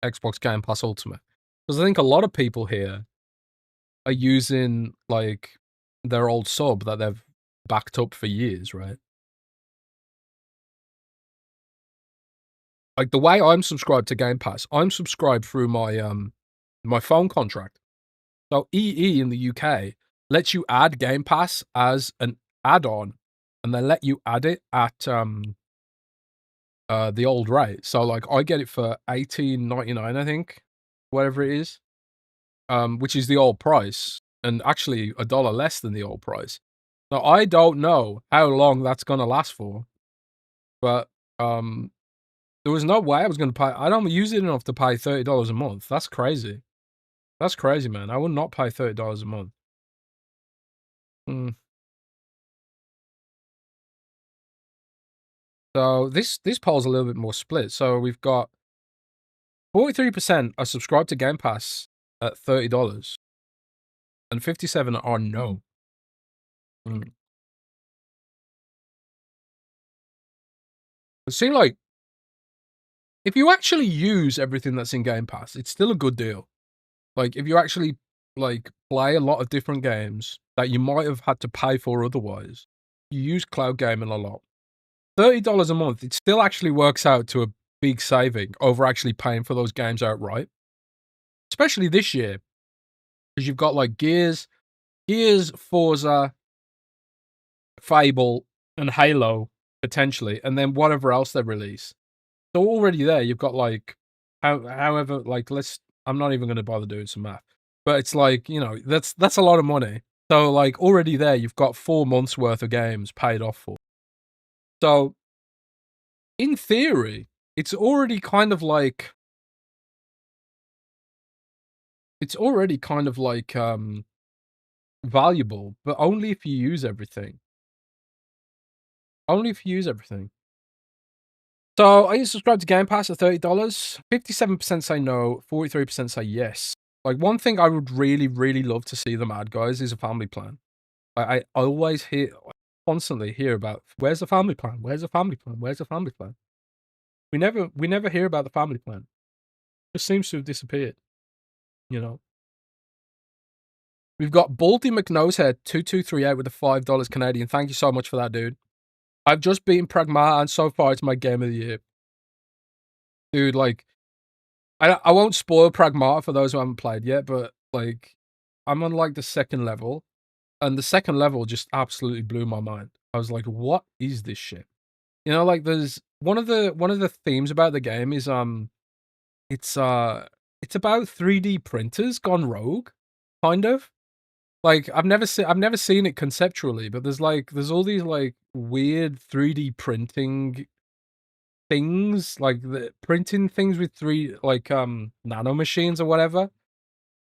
Xbox Game Pass Ultimate? Because I think a lot of people here are using like their old sub that they've backed up for years, right? Like the way I'm subscribed to Game Pass, I'm subscribed through my phone contract. So EE in the UK lets you add Game Pass as an add-on, and they let you add it at the old rate. So like I get it for $18.99, I think, whatever it is, which is the old price, and actually $1 less than the old price. Now, I don't know how long that's gonna last for, but, um, there was no way I was gonna pay I don't use it enough to pay $30 a month. That's crazy. That's crazy, man. I would not pay $30 a month. Mm. So this poll's a little bit more split. So we've got 43% are subscribed to Game Pass at $30, and 57 are no. Mm. It seems like if you actually use everything that's in Game Pass, it's still a good deal. Like, if you actually, like, play a lot of different games that you might have had to pay for otherwise, you use cloud gaming a lot. $30 a month, it still actually works out to a big saving over actually paying for those games outright. Especially this year, because you've got, like, Gears, Forza, Fable, and Halo, potentially, and then whatever else they release. So already there, you've got, like, however, like, I'm not even gonna bother doing some math, but it's like, that's a lot of money. So, like, already there, you've got 4 months worth of games paid off for. So, in theory, it's already kind of like it's already kind of like, valuable, but only if you use everything. Only if you use everything. So, are you subscribed to Game Pass at $30? 57% say no, 43% say yes. Like, one thing I would really, really love to see them add, guys, is a family plan. I always constantly hear about, "Where's the family plan? Where's the family plan? Where's the family plan?" We never hear about the family plan. It just seems to have disappeared, you know? We've got Baldy McNosehead 2238 with the $5 Canadian. Thank you so much for that, dude. I've just beaten Pragmata, and so far it's my game of the year. Dude, like, I won't spoil Pragmata for those who haven't played yet, but, like, I'm on, like, the second level, and the second level just absolutely blew my mind. I was like, "What is this shit?" Like, there's one of the themes about the game is, it's, it's about 3D printers gone rogue, kind of. Like, I've never seen it conceptually, but there's all these, like, weird 3D printing things, like, the printing things with nano machines or whatever,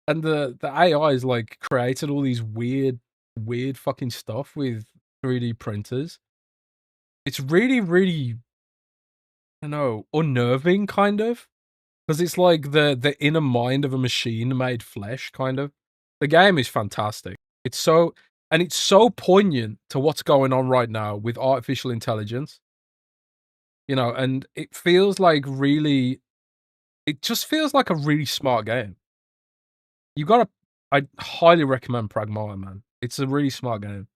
and the AI is, like, created all these weird fucking stuff with 3D printers. It's really, really, I don't know, unnerving, kind of, because it's like the inner mind of a machine made flesh, kind of. The game is fantastic. It's so poignant to what's going on right now with artificial intelligence, and it just feels like a really smart game. You gotta I highly recommend Pragmata, man. It's a really smart game.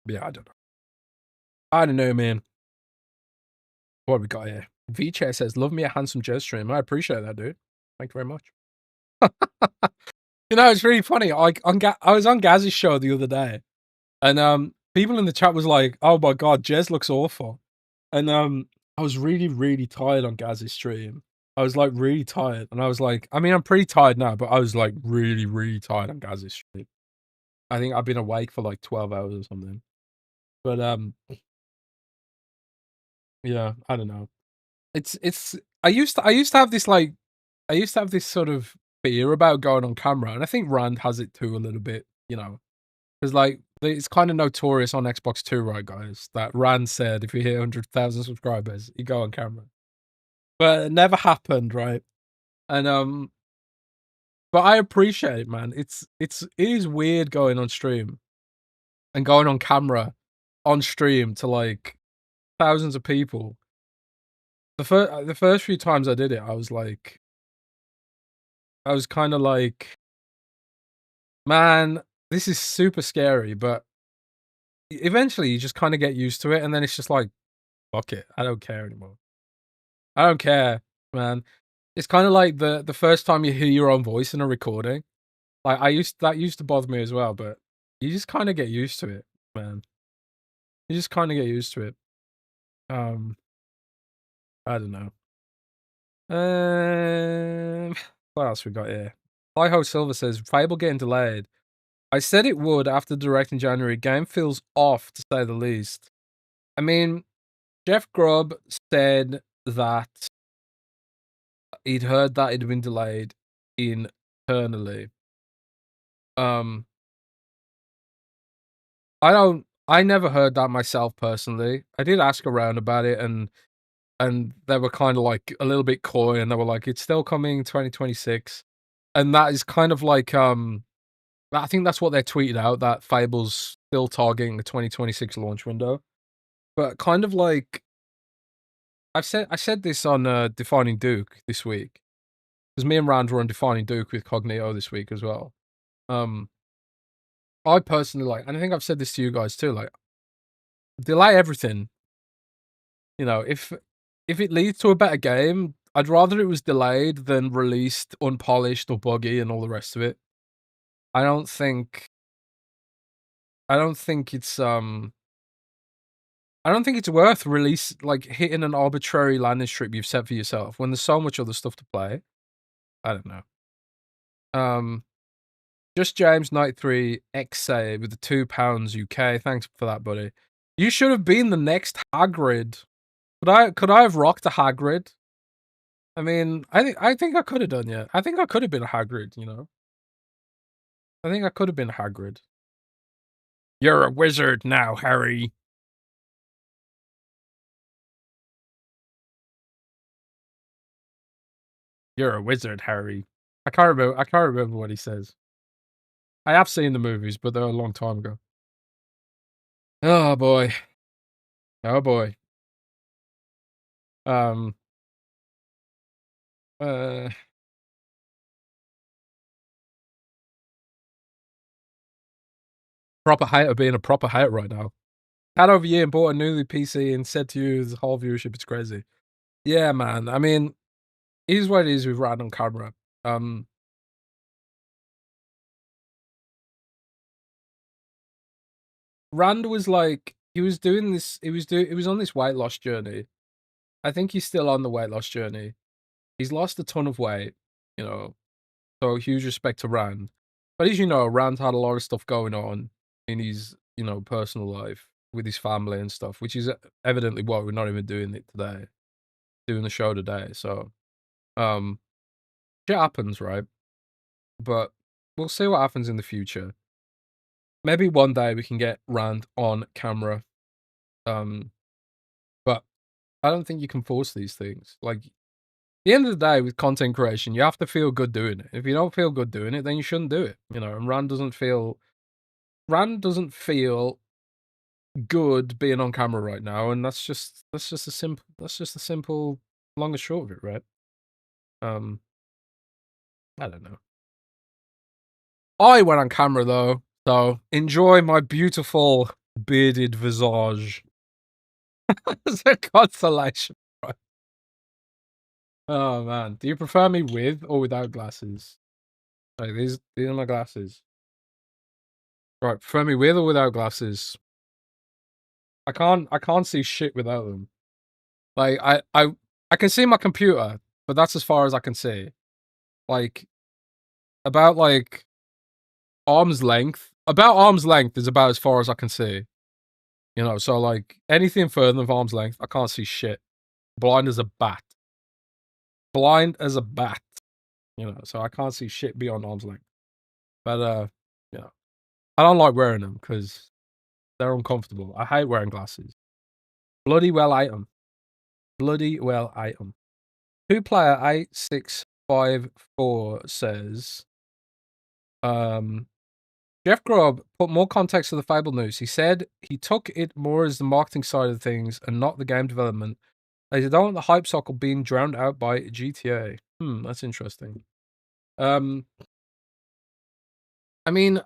Yeah, I don't know. I don't know, man. What have we got here? VChair says, "Love me a handsome jazz stream." I appreciate that, dude. Thank you very much. It's really funny. I was on Gaz's show the other day, and people in the chat was like, "Oh my god, Jez looks awful," and I was really, really tired on Gaz's stream. I was like really tired, and I was like, I mean, I'm pretty tired now, but I was like really, really tired on Gaz's stream. I think I've been awake for like 12 hours or something. But yeah, I don't know. It's I used to have this sort of fear about going on camera, and I think Rand has it too a little bit, because like it's kind of notorious on Xbox Two, right, guys? That Rand said if you hit 100,000 subscribers, you go on camera, but it never happened, right? And but I appreciate it, man. It is weird going on stream and going on camera on stream to like thousands of people. The first few times I did it, I was kind of like, man, this is super scary, but eventually you just kind of get used to it, and then it's just like, fuck it, I don't care anymore. I don't care, man. It's kind of like the first time you hear your own voice in a recording. Like that used to bother me as well, but you just kind of get used to it, man. You just kind of get used to it. Um, I don't know. Um, what else we got here? Hi-Ho Silver says, Fable getting delayed. I said it would after Direct in January. Game feels off, to say the least. I mean, Jeff Grubb said that he'd heard that it had been delayed internally. I never heard that myself personally. I did ask around about it, and they were kind of like a little bit coy, and they were like, it's still coming 2026. And that is kind of like I think that's what they tweeted out, that Fable's still targeting the 2026 launch window. But kind of like I said this on Defining Duke this week, because me and Rand were on Defining Duke with Cognito this week as well. I personally like, and I think I've said this to you guys too, like, delay everything. You know, if it leads to a better game, I'd rather it was delayed than released unpolished or buggy and all the rest of it. I don't think it's worth hitting an arbitrary landing strip you've set for yourself when there's so much other stuff to play. I don't know. Just James 93 XA with the £2 UK. Thanks for that, buddy. You should have been the next Hagrid. Could I have rocked a Hagrid? I mean, I think I could have done, yeah. I think I could have been a Hagrid, you know. I think I could have been a Hagrid. You're a wizard now, Harry. You're a wizard, Harry. I can't remember what he says. I have seen the movies, but they're a long time ago. Oh boy. Oh boy. Proper hater being a proper hater right now. Had over a year and bought a newly PC and said to you the whole viewership, it's crazy. Yeah, man. I mean, it is what it is with Rand on camera. Rand was like, he was doing this, he was on this weight loss journey. I think he's still on the weight loss journey. He's lost a ton of weight, you know, so huge respect to Rand. But as you know, Rand had a lot of stuff going on in his, personal life with his family and stuff, which is evidently why we're not even doing it today, doing the show today. So, shit happens, right? But we'll see what happens in the future. Maybe one day we can get Rand on camera. But I don't think you can force these things. Like, at the end of the day, with content creation, you have to feel good doing it. If you don't feel good doing it, then you shouldn't do it. You know, and Rand doesn't feel good being on camera right now, and that's just a simple long and short of it, right? I don't know. I went on camera though, so enjoy my beautiful bearded visage. It's a consolation, right? Oh man, do you prefer me with or without glasses? Like these are my glasses. Right, prefer me with or without glasses? I can't see shit without them. Like I can see my computer, but that's as far as I can see. Like about like arm's length. About arm's length is about as far as I can see. You know, so like anything further than arm's length, I can't see shit. Blind as a bat. Blind as a bat. You know, so I can't see shit beyond arm's length. But you know, I don't like wearing them because they're uncomfortable. I hate wearing glasses. Bloody well item. Bloody well item. 2-player 8654 says, Jeff Grubb put more context to the Fable news. He said he took it more as the marketing side of things and not the game development. They don't want the hype cycle being drowned out by GTA. That's interesting. I mean,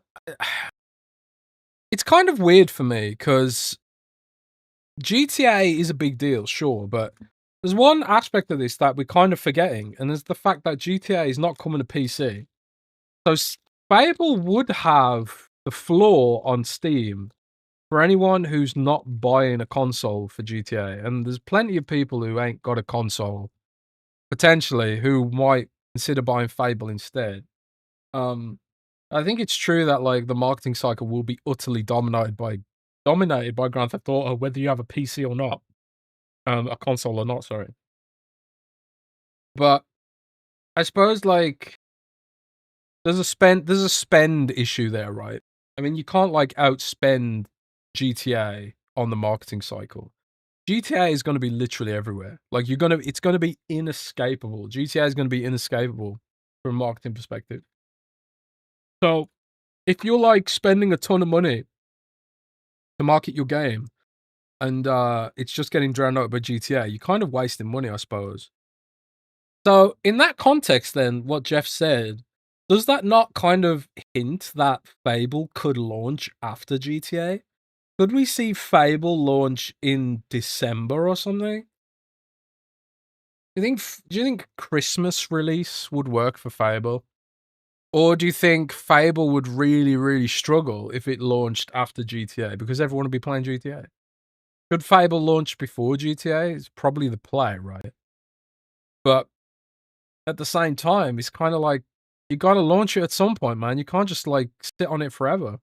it's kind of weird for me because GTA is a big deal, sure, but there's one aspect of this that we're kind of forgetting, and there's the fact that GTA is not coming to PC. So Fable would have the floor on Steam for anyone who's not buying a console for GTA, and there's plenty of people who ain't got a console potentially who might consider buying Fable instead. Um, I think it's true that like the marketing cycle will be utterly dominated by Grand Theft Auto, whether you have a PC or not, a console or not. Sorry, but I suppose like there's a spend issue there, right? I mean, you can't like outspend GTA on the marketing cycle. GTA is going to be literally everywhere. Like it's going to be inescapable. GTA is going to be inescapable from a marketing perspective. So if you're like spending a ton of money to market your game and it's just getting drowned out by GTA, you're kind of wasting money, I suppose. So in that context, then what Jeff said, does that not kind of hint that Fable could launch after GTA? Could we see Fable launch in December or something? Do you think Christmas release would work for Fable? Or do you think Fable would really, really struggle if it launched after GTA because everyone would be playing GTA? Could Fable launch before GTA? It's probably the play, right? But at the same time, it's kind of like you got to launch it at some point, man. You can't just like sit on it forever.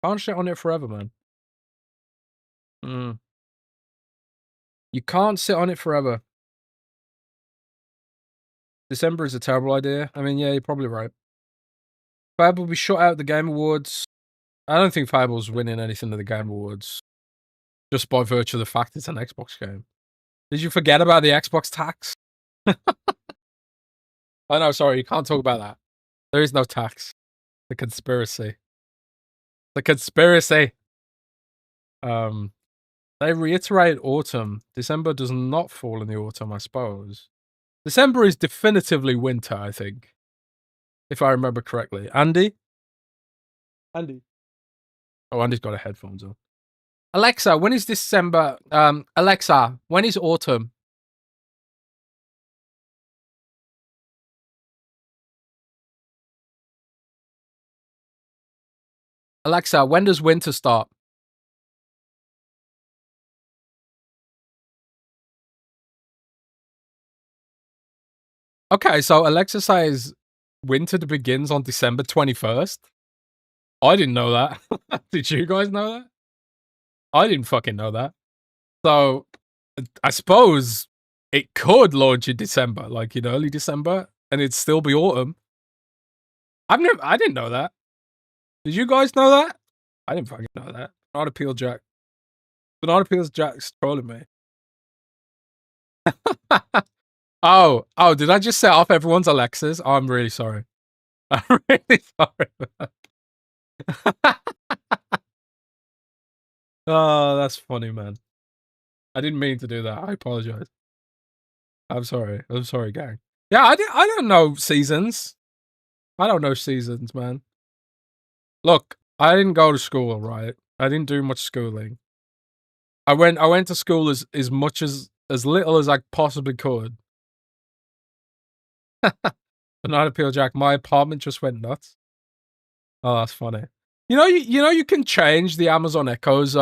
Can't sit on it forever, man. Mm. You can't sit on it forever. December is a terrible idea. I mean, yeah, you're probably right. Fable will be shut out at the Game Awards. I don't think Fable's winning anything at the Game Awards just by virtue of the fact it's an Xbox game. Did you forget about the Xbox tax? Oh no, sorry, you can't talk about that. There is no tax. The conspiracy. The conspiracy. They reiterate autumn. December does not fall in the autumn, I suppose. December is definitively winter, I think. If I remember correctly. Andy? Andy. Oh, Andy's got a headphones on. Alexa, when is December? Alexa, when is autumn? Alexa, when does winter start? Okay, so Alexa says winter begins on December 21st. I didn't know that. Did you guys know that? I didn't fucking know that. So I suppose it could launch in December, like in early December, and it'd still be autumn. I didn't know that. Did you guys know that? I didn't fucking know that. Not appeal Jack. Not appeals Jack's trolling me. Oh, did I just set off everyone's Alexas? Oh, I'm really sorry. I'm really sorry. Oh, that's funny, man. I didn't mean to do that. I apologize. I'm sorry. I'm sorry, gang. Yeah, I don't know seasons. I don't know seasons, man. Look, I didn't go to school, right? I didn't do much schooling. I went to school as much as little as I possibly could. But not appeal Jack. My apartment just went nuts. Oh, that's funny. You know you can change the Amazon Echo's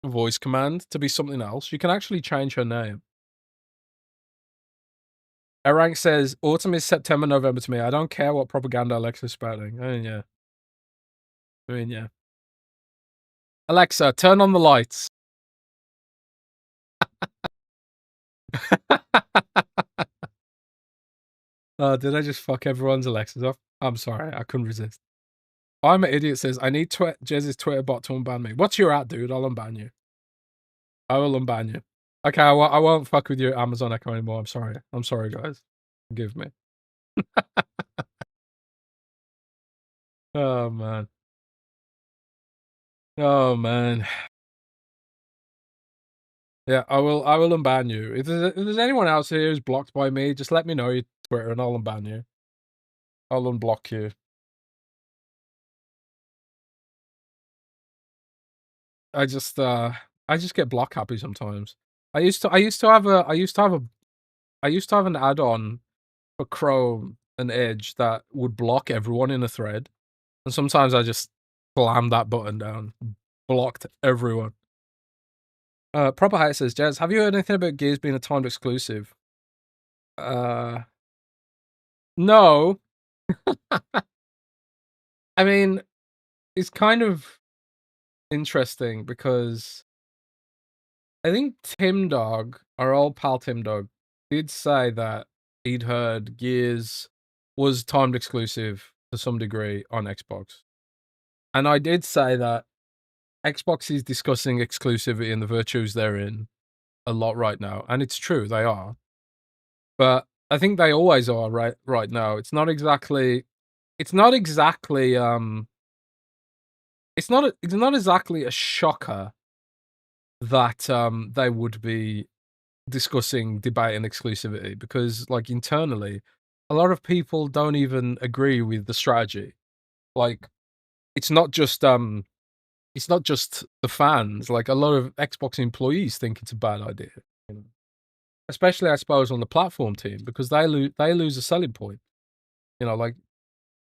voice command to be something else. You can actually change her name. Erank says autumn is September, November to me. I don't care what propaganda Alexa's spouting. I mean, yeah. Alexa, turn on the lights. Did I just fuck everyone's Alexas off? I'm sorry, I couldn't resist. I'm an idiot says, I need Jez's Twitter bot to unban me. What's your at, dude? I'll unban you. I will unban you. Okay, I won't fuck with your Amazon Echo anymore. I'm sorry. I'm sorry, guys. Forgive me. Oh, man. Oh, man. Yeah, I will unban you. If there's anyone else here who's blocked by me, just let me know your Twitter and I'll unban you. I'll unblock you. I just get block happy sometimes. I used to have an add-on for Chrome and Edge that would block everyone in a thread. And sometimes I just slammed that button down. Blocked everyone. Proper Hate says, Jazz, have you heard anything about Gears being a timed exclusive? No. I mean, it's kind of interesting because I think Tim Dog, our old pal Tim Dog, did say that he'd heard Gears was timed exclusive to some degree on Xbox. And I did say that Xbox is discussing exclusivity and the virtues therein a lot right now. And it's true, they are. But I think they always are right now. It's not exactly it's not exactly a shocker that they would be discussing debate and exclusivity, because like internally a lot of people don't even agree with the strategy. Like it's not just the fans, like a lot of Xbox employees think it's a bad idea, you know? Especially I suppose on the platform team, because they lose a selling point. You know, like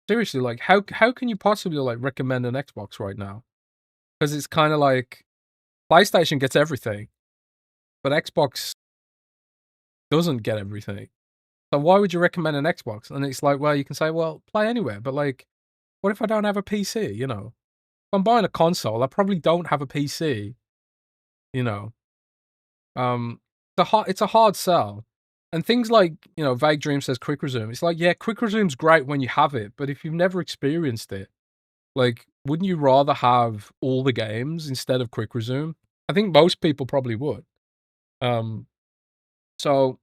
seriously, like how can you possibly like recommend an Xbox right now? Because it's kind of like PlayStation gets everything, but Xbox doesn't get everything. So why would you recommend an Xbox? And it's like, well, you can say, well, play anywhere, but like, what if I don't have a PC? You know, if I'm buying a console, I probably don't have a PC. You know, it's a hard sell. And things like, you know, Vague Dream says quick resume. It's like, yeah, quick resume's great when you have it, but if you've never experienced it, like, wouldn't you rather have all the games instead of quick resume? I think most people probably would. So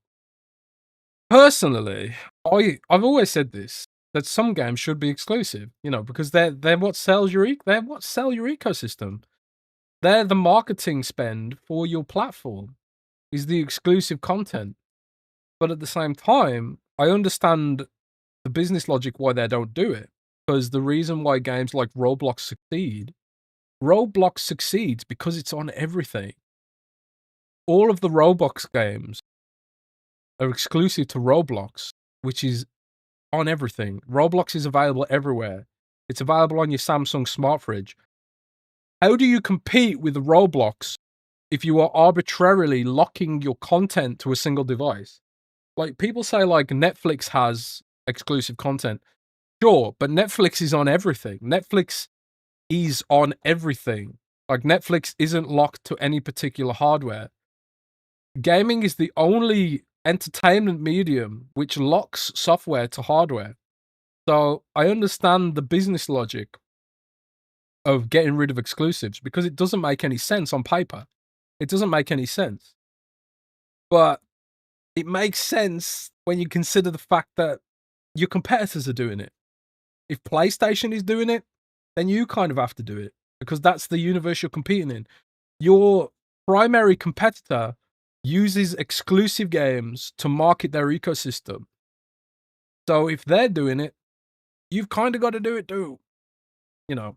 personally, I've always said this, that some games should be exclusive, you know, because they're what sells they're what sell your ecosystem. They're the marketing spend for your platform, is the exclusive content. But at the same time, I understand the business logic why they don't do it. Because the reason why games like Roblox succeeds because it's on everything. All of the Roblox games are exclusive to Roblox, which is on everything. Roblox is available everywhere. It's available on your Samsung smart fridge. How do you compete with Roblox if you are arbitrarily locking your content to a single device? Like, people say, like, Netflix has exclusive content. Sure, but Netflix is on everything. Netflix is on everything. Like, Netflix isn't locked to any particular hardware. Gaming is the only entertainment medium which locks software to hardware. So I understand the business logic of getting rid of exclusives, because it doesn't make any sense on paper. It doesn't make any sense. But it makes sense when you consider the fact that your competitors are doing it. If PlayStation is doing it, then you kind of have to do it, because that's the universe you're competing in. Your primary competitor uses exclusive games to market their ecosystem. So if they're doing it, you've kind of got to do it too, you know.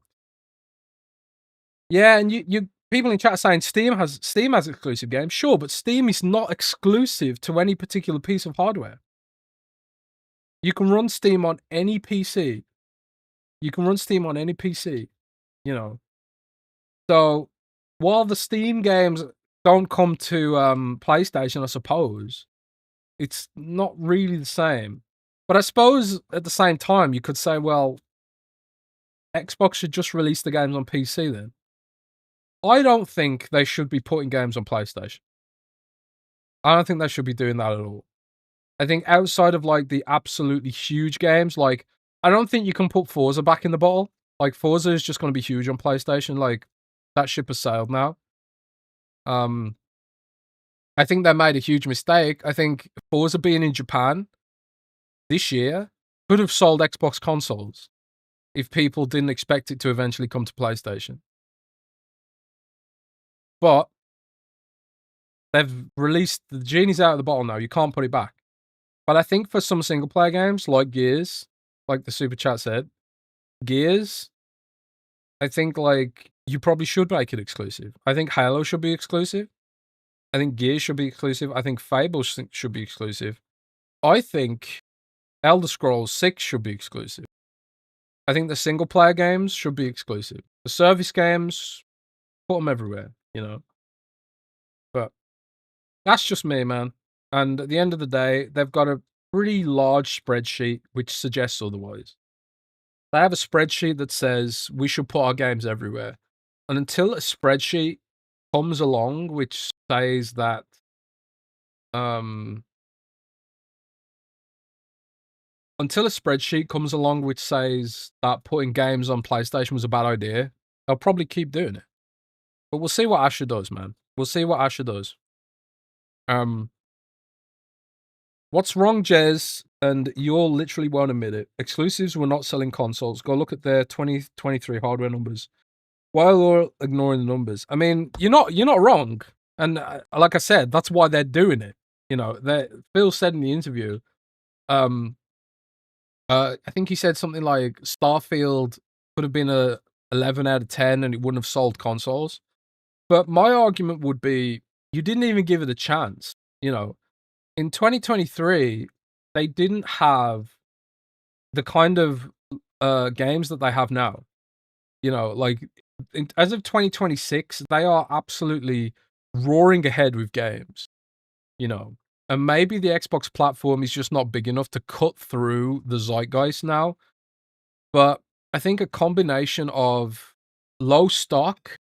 Yeah, and you people in chat are saying Steam has exclusive games. Sure, but Steam is not exclusive to any particular piece of hardware. You can run Steam on any PC. You can run Steam on any PC, you know. So while the Steam games don't come to PlayStation, I suppose, it's not really the same. But I suppose at the same time, you could say, well, Xbox should just release the games on PC then. I don't think they should be putting games on PlayStation. I don't think they should be doing that at all. I think outside of like the absolutely huge games, like I don't think you can put Forza back in the bottle. Like Forza is just going to be huge on PlayStation. Like that ship has sailed now. I think they made a huge mistake. I think Forza being in Japan this year could have sold Xbox consoles if people didn't expect it to eventually come to PlayStation. But they've released the genie's out of the bottle now. You can't put it back. But I think for some single player games like Gears, like the super chat said, Gears, I think like you probably should make it exclusive. I think Halo should be exclusive. I think Gears should be exclusive. I think Fable should be exclusive. I think Elder Scrolls 6 should be exclusive. I think the single player games should be exclusive. The service games, put them everywhere, you know. That's just me, man. And at the end of the day, they've got a pretty large spreadsheet which suggests otherwise. They have a spreadsheet that says we should put our games everywhere. And until a spreadsheet comes along which says that um until a spreadsheet comes along which says that putting games on PlayStation was a bad idea, they'll probably keep doing it. But we'll see what Asher does, man. We'll see what Asher does. Um What's wrong, Jez? And you all literally won't admit it. Exclusives were not selling consoles. Go look at their 2023 hardware numbers. While you're ignoring the numbers, I mean, you're not wrong. And like I said, that's why they're doing it. You know, Phil said in the interview, um, I think he said something like Starfield could have been a 11 out of 10 and it wouldn't have sold consoles. But my argument would be, you didn't even give it a chance. You know, in 2023, they didn't have the kind of games that they have now. You know, like as of 2026, they are absolutely roaring ahead with games. You know, and maybe the Xbox platform is just not big enough to cut through the zeitgeist now. But I think a combination of low stock,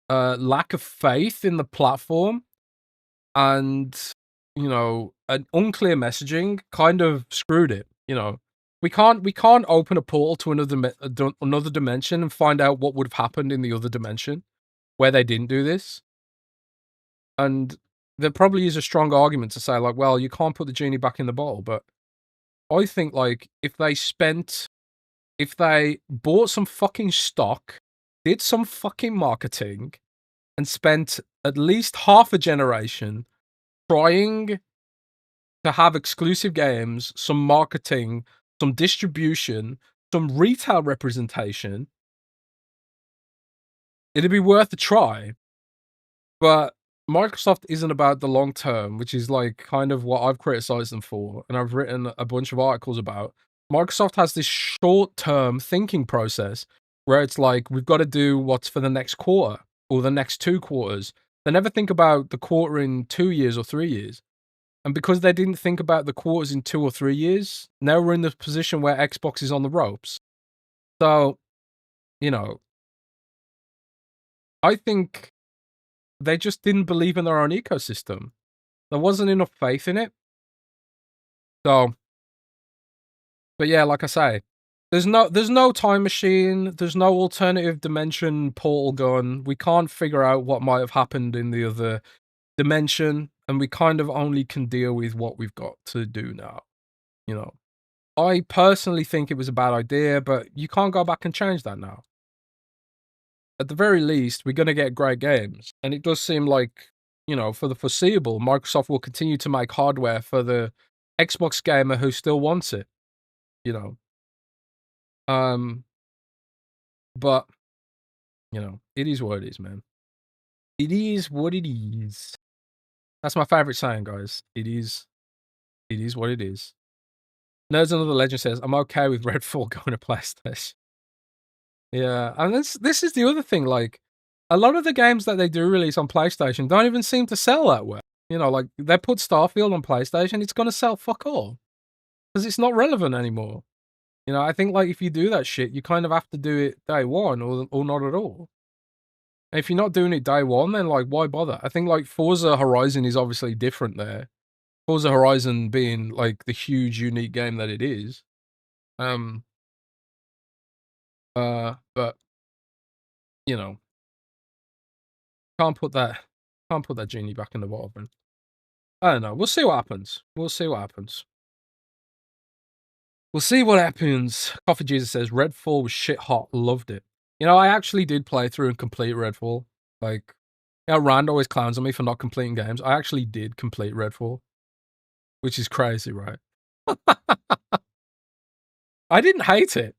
lack of faith in the platform, and an unclear messaging kind of screwed it. You know, we can't open a portal to another dimension and find out what would have happened in the other dimension where they didn't do this. And there probably is a strong argument to say, like, well, you can't put the genie back in the bottle. But I think, like, if they bought some fucking stock, did some fucking marketing, and spent at least half a generation trying to have exclusive games, some marketing, some distribution, some retail representation, it'd be worth a try. But Microsoft isn't about the long term, which is like kind of what I've criticized them for, and I've written a bunch of articles about. Microsoft has this short term thinking process where it's like, we've got to do what's for the next quarter or the next 2 quarters. They never think about the quarter in 2 years or 3 years. And because they didn't think about the quarters in 2 or 3 years, now we're in the position where Xbox is on the ropes. So, you know, I think they just didn't believe in their own ecosystem. There wasn't enough faith in it. So, but yeah, like I say, there's no time machine, there's no alternative dimension portal gun. We can't figure out what might have happened in the other dimension, and we kind of only can deal with what we've got to do now, you know. I personally think it was a bad idea, but you can't go back and change that now. At the very least, we're going to get great games. And it does seem like, for the foreseeable, Microsoft will continue to make hardware for the Xbox gamer who still wants it, you know. But, it is what it is, man. It is what it is. That's my favorite saying, guys. It is what it is. Nerds Another Legend says, I'm okay with Redfall going to PlayStation. Yeah, and this is the other thing, like, a lot of the games that they do release on PlayStation don't even seem to sell that well. You know, like, they put Starfield on PlayStation, it's gonna sell fuck all. Because it's not relevant anymore. You know, I think, like, if you do that shit, you kind of have to do it day one or not at all. And if you're not doing it day one, then, like, why bother? I think, like, Forza Horizon is obviously different there. Forza Horizon being, like, the huge, unique game that it is. But, you know, can't put that genie back in the bottle, man. I don't know. We'll see what happens. We'll see what happens. We'll see what happens. Coffee Jesus says Redfall was shit hot. Loved it. You know, I actually did play through and complete Redfall. Like, Rand always clowns on me for not completing games. I actually did complete Redfall, which is crazy, right? I didn't hate it,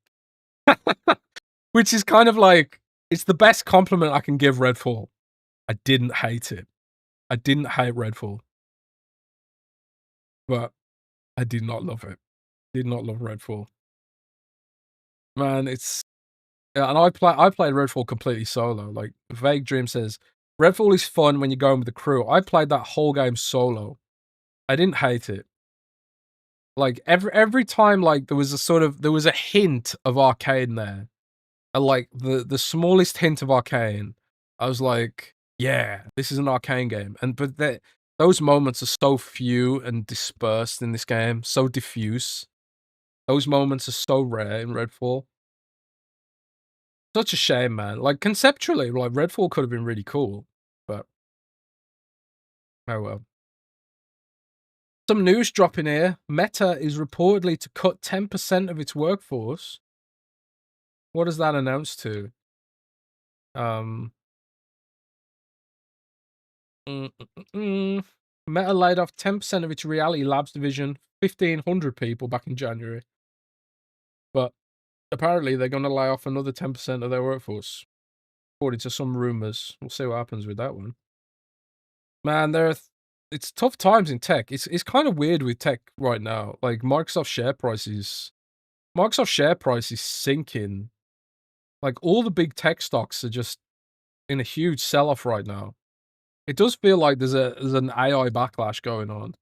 which is kind of like, it's the best compliment I can give Redfall. I didn't hate it. I didn't hate Redfall, but I did not love it. Did not love Redfall. Man, it's yeah, and I played Redfall completely solo. Like, Vague Dream says, Redfall is fun when you're going with the crew. I played that whole game solo. I didn't hate it. Like every time, like there was a hint of arcane there, and like the smallest hint of arcane, I was like, yeah, this is an arcane game. And but those moments are so few and dispersed in this game, so diffuse. Those moments are so rare in Redfall. Such a shame, man. Like conceptually, like Redfall could have been really cool, but oh well. Some news dropping here. Meta is reportedly to cut 10% of its workforce. What does that announce to? Um, mm, mm, mm. Meta laid off 10% of its Reality Labs division, 1,500 people back in January. But apparently they're going to lay off another 10% of their workforce, according to some rumors. We'll see what happens with that one. Man, it's tough times in tech. It's kind of weird with tech right now. Like Microsoft share price is sinking. Like all the big tech stocks are just in a huge sell-off right now. It does feel like there's an AI backlash going on.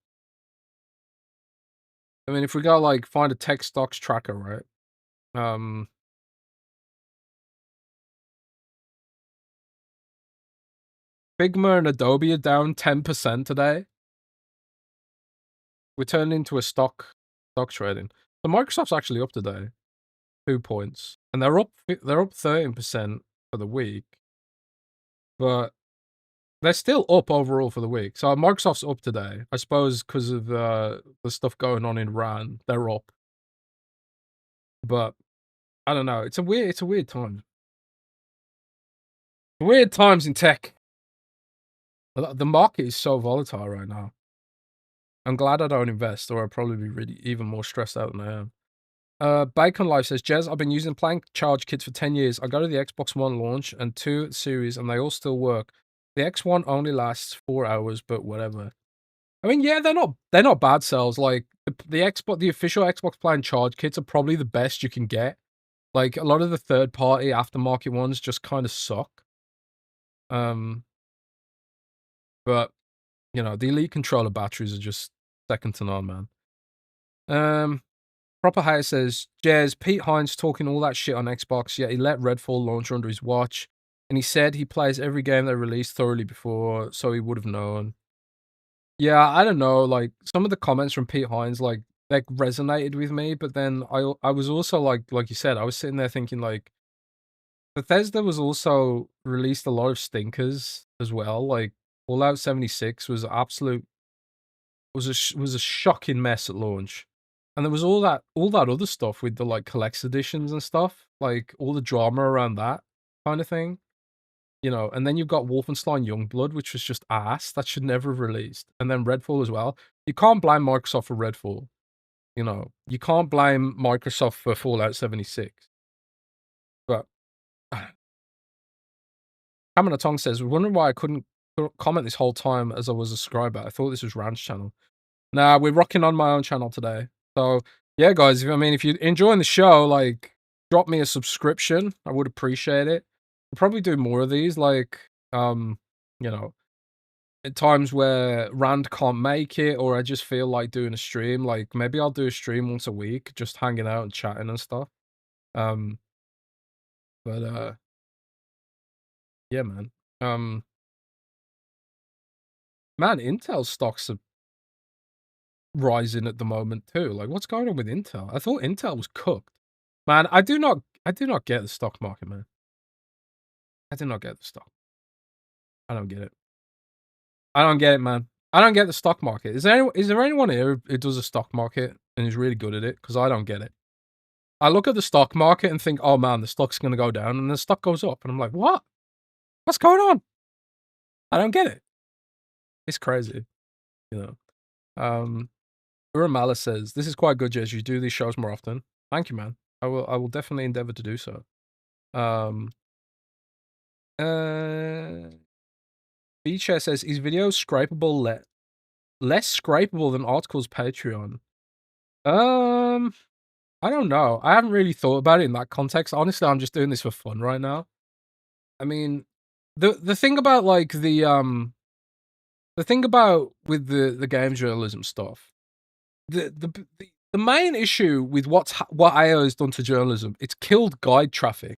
I mean, if we go like find a tech stocks tracker, right? Figma and Adobe are down 10% today. We turned into a stock trading. So Microsoft's actually up today, 2 points, and they're up 13% for the week, but they're still up overall for the week. So Microsoft's up today, I suppose, because of the stuff going on in Iran. They're up, but I don't know. It's a weird time. Weird times in tech. The market is so volatile right now. I'm glad I don't invest, or I'd probably be really even more stressed out than I am. Bacon Life says, Jez, I've been using Plank charge kits for 10 years. I go to the Xbox One launch and 2 series, and they all still work. The X1 only lasts 4 hours, but whatever. I mean, yeah, they're not bad cells. Like the official Xbox Plan charge kits are probably the best you can get. Like a lot of the third party aftermarket ones just kind of suck. But you know, the Elite controller batteries are just second to none, man. Proper Hire says, Jez, Pete Hines talking all that shit on Xbox, yet he let Redfall launch under his watch, and he said he plays every game they released thoroughly before, so he would have known. Yeah, I don't know, like, some of the comments from Pete Hines, like, they resonated with me, but then I was also, like you said, I was sitting there thinking, like, Bethesda was also released a lot of stinkers as well, like, Fallout 76 was was a shocking mess at launch. And there was all that other stuff with the like collector's editions and stuff, like all the drama around that kind of thing, you know. And then you've got Wolfenstein Youngblood, which was just ass. That should never have released. And then Redfall as well. You can't blame Microsoft for Redfall. You know, you can't blame Microsoft for Fallout 76. But Hammer Tong says, wondering why I couldn't comment this whole time as I was a subscriber. I thought this was Rand's channel. Nah, we're rocking on my own channel today. So yeah, guys, if you're enjoying the show, like drop me a subscription. I would appreciate it. I'll probably do more of these, like you know, at times where Rand can't make it or I just feel like doing a stream. Like maybe I'll do a stream once a week, just hanging out and chatting and stuff. Um but yeah, man. Man, Intel stocks are rising at the moment too. Like what's going on with Intel? I thought Intel was cooked. Man, I do not get the stock market, man. I do not get the stock. I don't get it. I don't get it, man. I don't get the stock market. Is there anyone here who does a stock market and is really good at it? Because I don't get it. I look at the stock market and think, oh man, the stock's gonna go down, and the stock goes up, and I'm like, what? What's going on? I don't get it. It's crazy, you know. Uramala says, this is quite good, Jez. You do these shows more often. Thank you, man. I will definitely endeavor to do so. Beacher says, is video scrapable less scrapable than articles Patreon? I don't know. I haven't really thought about it in that context. Honestly, I'm just doing this for fun right now. I mean, The thing about like the thing about with the game journalism stuff, the main issue with what AI has done to journalism, it's killed guide traffic.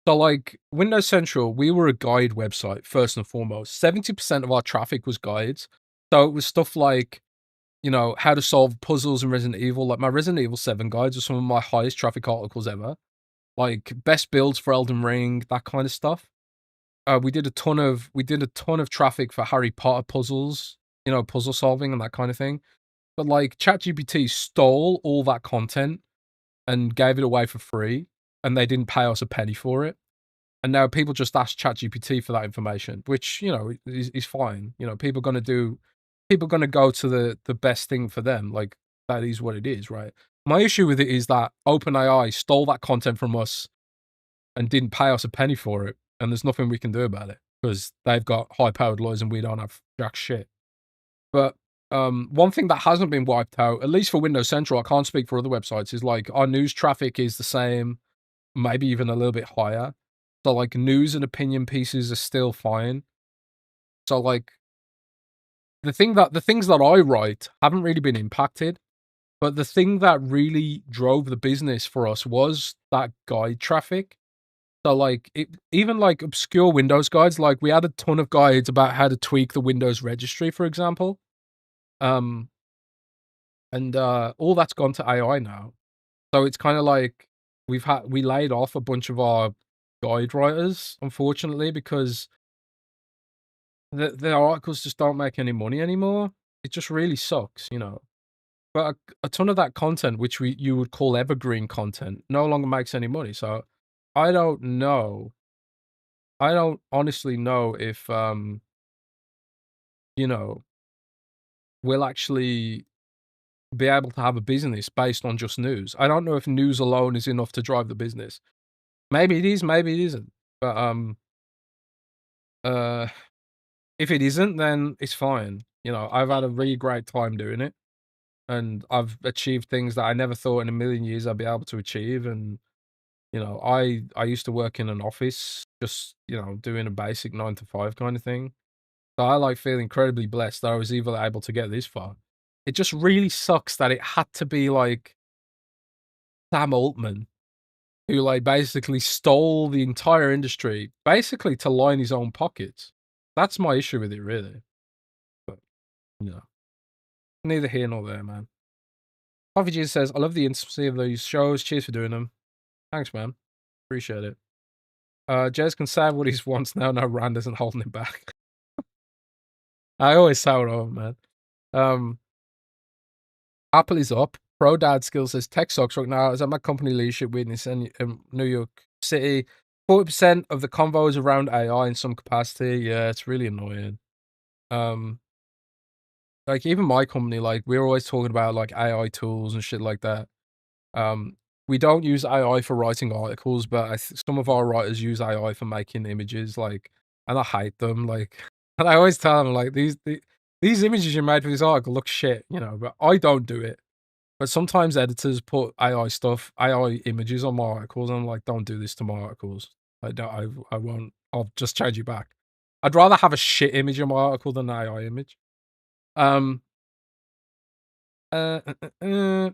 So like Windows Central, we were a guide website first and foremost. 70% of our traffic was guides. So it was stuff like, you know, how to solve puzzles in Resident Evil. Like my Resident Evil 7 guides are some of my highest traffic articles ever. Like best builds for Elden Ring, that kind of stuff. We did a ton of traffic for Harry Potter puzzles, you know, puzzle solving and that kind of thing. But like ChatGPT stole all that content and gave it away for free, and they didn't pay us a penny for it. And now people just ask ChatGPT for that information, which, you know, is fine. You know, people gonna go to the best thing for them. Like that is what it is, right? My issue with it is that OpenAI stole that content from us and didn't pay us a penny for it, and there's nothing we can do about it because they've got high-powered lawyers and we don't have jack shit. But one thing that hasn't been wiped out, at least for Windows Central, I can't speak for other websites, is like our news traffic is the same, maybe even a little bit higher. So like news and opinion pieces are still fine. So like the things that I write haven't really been impacted. But the thing that really drove the business for us was that guide traffic. So like even like obscure Windows guides, like we had a ton of guides about how to tweak the Windows registry, for example. Um, and all that's gone to AI now. So it's kind of like we laid off a bunch of our guide writers, unfortunately, because the articles just don't make any money anymore. It just really sucks, you know. But a ton of that content, which you would call evergreen content, no longer makes any money. So I don't know. I don't honestly know if you know, we'll actually be able to have a business based on just news. I don't know if news alone is enough to drive the business. Maybe it is, maybe it isn't. But uh if it isn't, then it's fine. You know, I've had a really great time doing it, and I've achieved things that I never thought in a million years I'd be able to achieve. And you know, I used to work in an office, just, you know, doing a basic 9 to 5 kind of thing. So I like feel incredibly blessed that I was even able to get this far. It just really sucks that it had to be like Sam Altman, who like basically stole the entire industry, basically to line his own pockets. That's my issue with it, really. But you know, neither here nor there, man. Coffee Jesus says, I love the intimacy of those shows. Cheers for doing them. Thanks, man. Appreciate it. Jez can say what he wants now. No, Rand isn't holding him back. I always sour over, man. Apple is up. Pro Dad Skill says tech sucks right now. As at my company leadership witness in New York City, 40% of the convo is around AI in some capacity. Yeah, it's really annoying. Like even my company, like we're always talking about like AI tools and shit like that. We don't use AI for writing articles, but some of our writers use AI for making images, like, and I hate them. Like, and I always tell them like these images you made for this article look shit, you know, but I don't do it. But sometimes editors put AI images on my articles, and I'm like, don't do this to my articles. I won't. I'll just change it back. I'd rather have a shit image in my article than an AI image. Um. Uh, uh, uh, uh,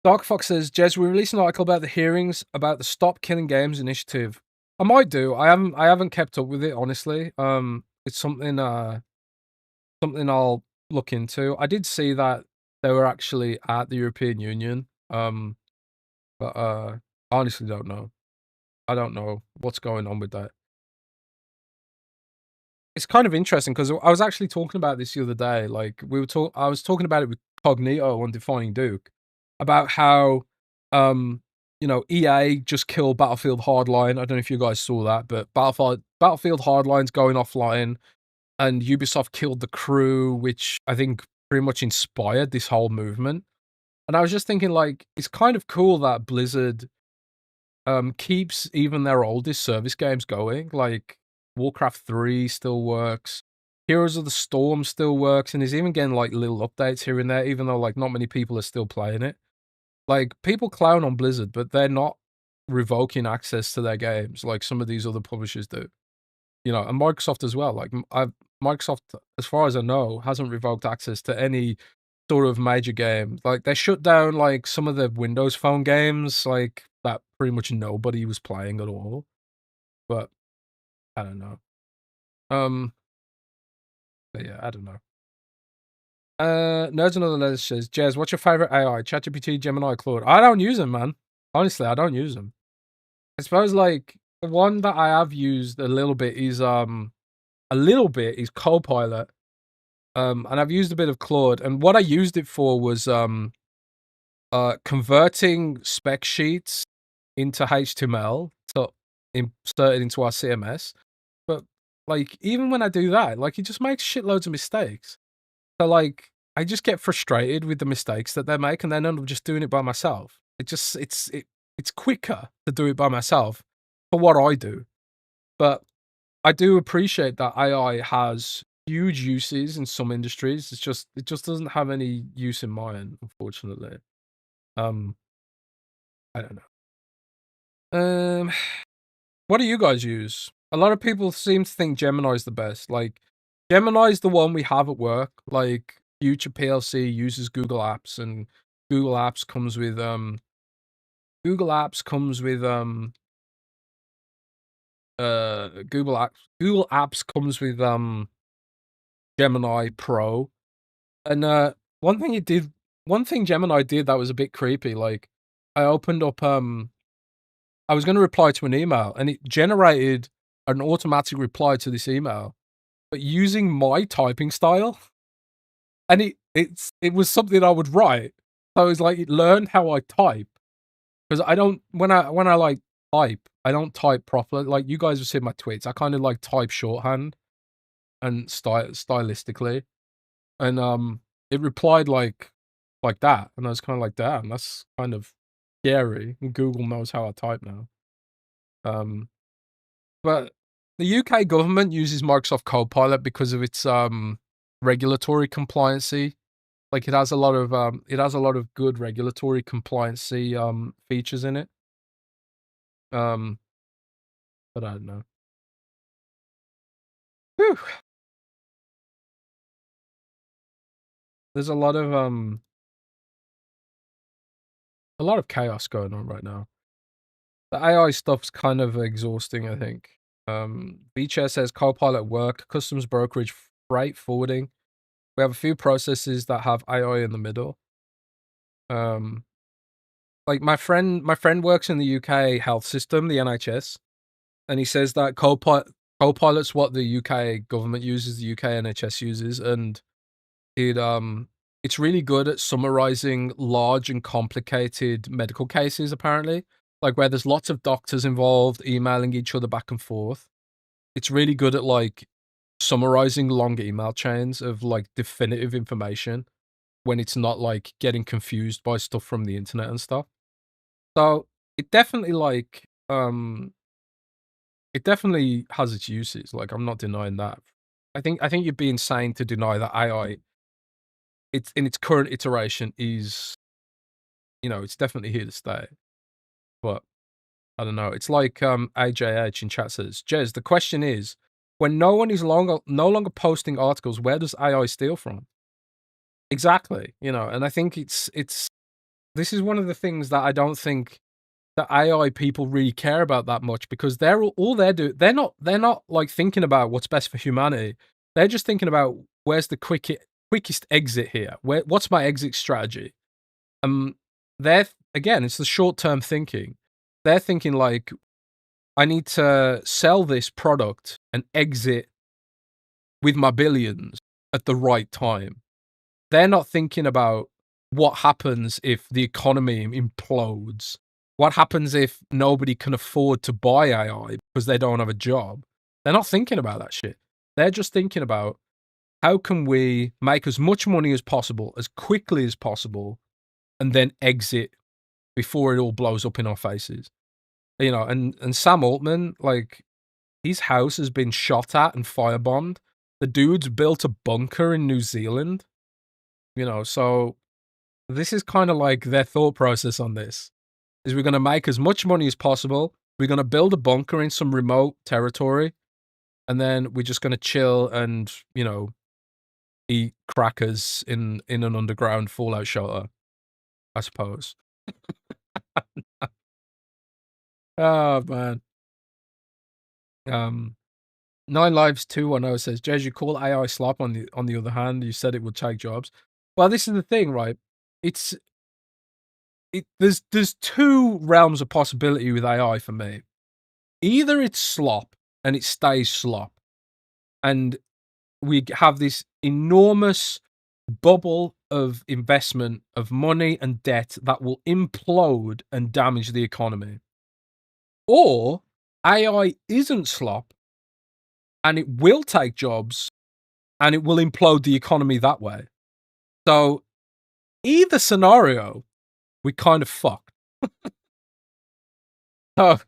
Dark Fox says, Jez, we released an article about the hearings about the Stop Killing Games initiative. I might do. I haven't kept up with it, honestly. It's something I'll look into. I did see that they were actually at the European Union. But I honestly don't know. I don't know what's going on with that. It's kind of interesting because I was actually talking about this the other day. Like I was talking about it with Cognito on Defining Duke about how you know, EA just killed Battlefield Hardline. I don't know if you guys saw that, but Battlefield Hardline's going offline, and Ubisoft killed the crew, which I think pretty much inspired this whole movement. And I was just thinking, like, it's kind of cool that Blizzard keeps even their oldest service games going. Like Warcraft 3 still works. Heroes of the Storm still works, and is even getting like little updates here and there, even though like not many people are still playing it. Like people clown on Blizzard, but they're not revoking access to their games like some of these other publishers do. you know, and Microsoft as well. Like, Microsoft, as far as I know, hasn't revoked access to any sort of major game. Like, they shut down, like, some of the Windows Phone games, like, that pretty much nobody was playing at all, but I don't know. But yeah, I don't know. Nerds and Other Letters says, Jez, what's your favorite AI? ChatGPT, Gemini, Claude? I don't use them, man. Honestly, I don't use them. I suppose, like, the one that I have used a little bit is Copilot. And I've used a bit of Claude, and what I used it for was converting spec sheets into HTML to insert it into our CMS. But like, even when I do that, like, it just makes shitloads of mistakes. So like, I just get frustrated with the mistakes that they make, and then end up just doing it by myself. It's quicker to do it by myself for what I do. But I do appreciate that AI has huge uses in some industries. It just doesn't have any use in mine, unfortunately. Um, I don't know. What do you guys use? A lot of people seem to think Gemini's the best. Like, Gemini's the one we have at work. Like, Future PLC uses Google Apps, and Google Apps comes with Google Apps comes with Google Apps comes with Gemini Pro. And one thing Gemini did that was a bit creepy. Like, I opened up I was going to reply to an email, and it generated an automatic reply to this email, but using my typing style, and it was something I would write. So it's like it learned how I type, because I don't when I like type, I don't type properly. Like, you guys have seen my tweets, I kind of like type shorthand and stylistically, and it replied like that, and I was kind of like, damn, that's kind of scary. Google knows how I type now. But the UK government uses Microsoft Copilot because of its regulatory compliancy. Like, it has a lot of good regulatory compliancy features in it. Um, but I don't know. Whew. There's a lot of chaos going on right now. The AI stuff's kind of exhausting, I think. VChair says Copilot work, customs brokerage, freight forwarding. We have a few processes that have AI in the middle. Like, my friend works in the UK health system, the NHS, and he says that Copilot's what the UK government uses, the UK NHS uses, and it's really good at summarizing large and complicated medical cases, apparently. Like, where there's lots of doctors involved, emailing each other back and forth. It's really good at, like, summarizing long email chains of, like, definitive information when it's not, like, getting confused by stuff from the internet and stuff. So, it definitely, like, it definitely has its uses, like, I'm not denying that. I think you'd be insane to deny that AI, it's in its current iteration is, you know, it's definitely here to stay. But I don't know. It's like AJH in chat says, Jez, the question is, when no one is no longer posting articles, where does AI steal from? Exactly, you know, and I think it's this is one of the things that I don't think the AI people really care about that much, because they're not like thinking about what's best for humanity. They're just thinking about, where's the quickest exit here? What's my exit strategy? They're again, it's the short-term thinking. They're thinking like, I need to sell this product and exit with my billions at the right time. They're not thinking about what happens if the economy implodes. What happens if nobody can afford to buy AI because they don't have a job? They're not thinking about that shit. They're just thinking about, how can we make as much money as possible, as quickly as possible, and then exit before it all blows up in our faces. You know, and Sam Altman, like, his house has been shot at and firebombed. The dude's built a bunker in New Zealand. You know, so this is kind of like their thought process on this. Is, we're going to make as much money as possible. We're going to build a bunker in some remote territory. and then we're just gonna chill and, eat crackers in an underground fallout shelter, I suppose. Oh, man. Um, Nine Lives 210 says, "Jez, you call AI slop on the other hand, you said it would take jobs." Well, this is the thing, right? It's there's two realms of possibility with AI for me. Either it's slop and it stays slop, and we have this enormous bubble of investment of money and debt that will implode and damage the economy. Or AI isn't slop and it will take jobs and it will implode the economy that way. So either scenario, we kind of fucked. So,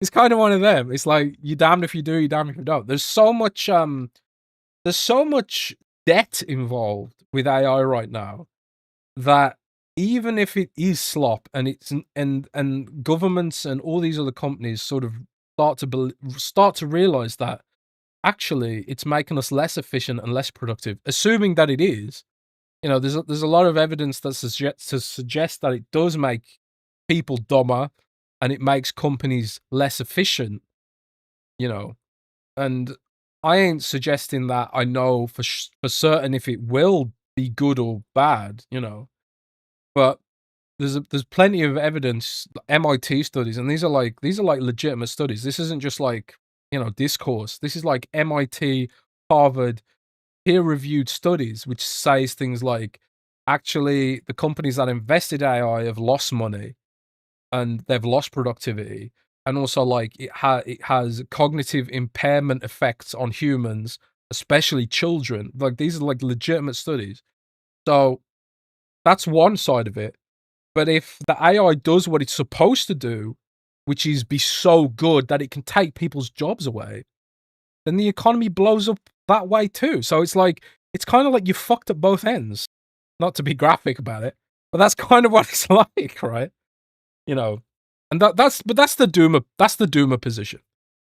it's kind of one of them. It's like you damned if you do, you damned if you don't. There's so much debt involved with AI right now that even if it is slop and and governments and all these other companies sort of start to realize that actually it's making us less efficient and less productive, assuming that it is. There's a lot of evidence that suggests that it does make people dumber and it makes companies less efficient, you know. And I ain't suggesting that I know for certain if it will be good or bad, but there's plenty of evidence, MIT studies, and these are like legitimate studies. This isn't just like, discourse. This is like MIT, Harvard, peer-reviewed studies, which says things like, actually, the companies that invested AI have lost money and they've lost productivity, and also like it has cognitive impairment effects on humans, especially children. Like these are like legitimate studies. So that's one side of it. But if the AI does what it's supposed to do, which is be so good that it can take people's jobs away, then the economy blows up that way too. So it's kind of like you fucked at both ends. Not to be graphic about it, but that's kind of what it's like, right? You know, and that's the doomer position.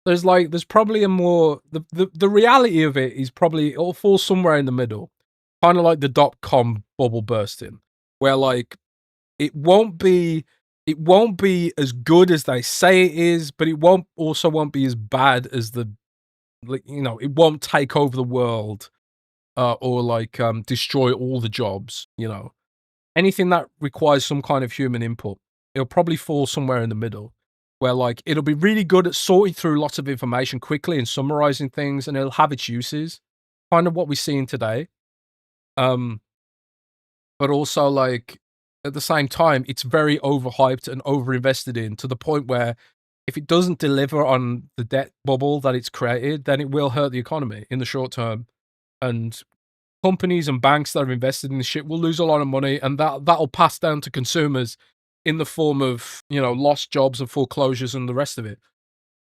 There's probably a more the reality of it is probably it'll fall somewhere in the middle, kind of like the .com bubble bursting, where like it won't be it won't be as good as they say it is, but it won't be as bad as it won't take over the world, or like destroy all the jobs. Anything that requires some kind of human input, it'll probably fall somewhere in the middle, where like it'll be really good at sorting through lots of information quickly and summarizing things, and it'll have its uses, kind of what we're seeing today. Um, but also like at the same time, it's very overhyped and overinvested in to the point where if it doesn't deliver on the debt bubble that it's created, then it will hurt the economy in the short term. And companies and banks that are invested in this shit will lose a lot of money, and that'll pass down to consumers in the form of, lost jobs and foreclosures and the rest of it.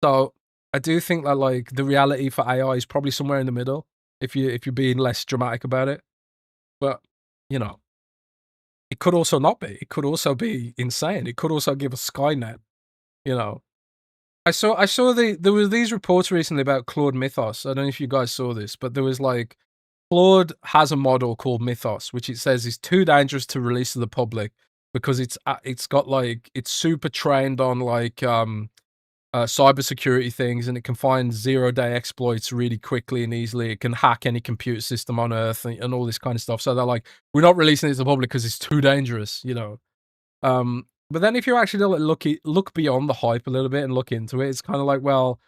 So I do think that like the reality for AI is probably somewhere in the middle if you're being less dramatic about it. But, you know, it could also not be. It could also be insane. It could also give us Skynet, you know. I saw there were these reports recently about Claude Mythos. I don't know if you guys saw this, but there was like Claude has a model called Mythos, which it says is too dangerous to release to the public because it's got like it's super trained on like cybersecurity things, and it can find 0-day exploits really quickly and easily. It can hack any computer system on Earth and all this kind of stuff. So they're like, we're not releasing it to the public because it's too dangerous. But then if you actually look beyond the hype a little bit and look into it, it's kind of like, well,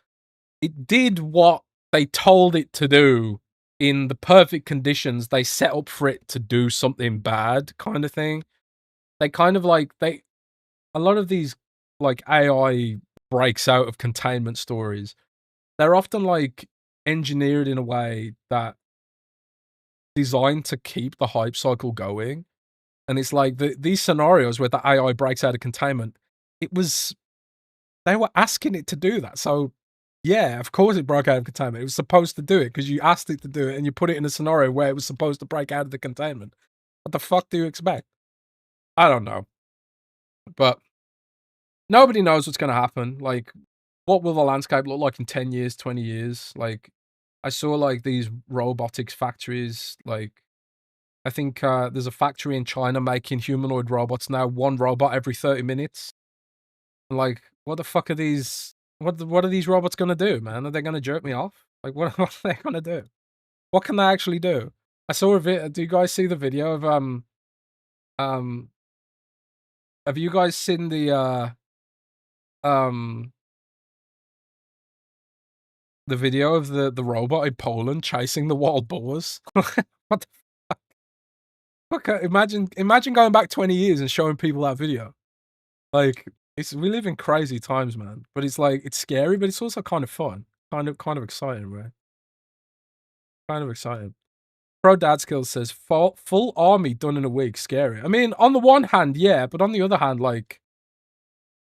it did what they told it to do in the perfect conditions they set up for it to do something bad, kind of thing. They kind of like a lot of these like AI breaks out of containment stories. They're often like engineered in a way that designed to keep the hype cycle going. And it's like these scenarios where the AI breaks out of containment, they were asking it to do that. So yeah, of course it broke out of containment. It was supposed to do it because you asked it to do it and you put it in a scenario where it was supposed to break out of the containment. What the fuck do you expect? I don't know. But nobody knows what's going to happen. Like, what will the landscape look like in 10 years, 20 years? Like, I saw, like, these robotics factories, like, I think, there's a factory in China making humanoid robots now, 1 robot every 30 minutes. Like, what the fuck are these what are these robots gonna do, man? Are they gonna jerk me off? Like, what what are they gonna do? What can they actually do? I saw a do you guys see the video of, um have you guys seen um, the video of the robot in Poland chasing the wild boars? What the fuck? Imagine going back 20 years and showing people that video. Like, we live in crazy times, man, but it's like, it's scary, but it's also kind of fun. Kind of exciting, right? Kind of exciting. Pro Dad Skills says, full army done in a week, scary. I mean, on the one hand, yeah, but on the other hand, like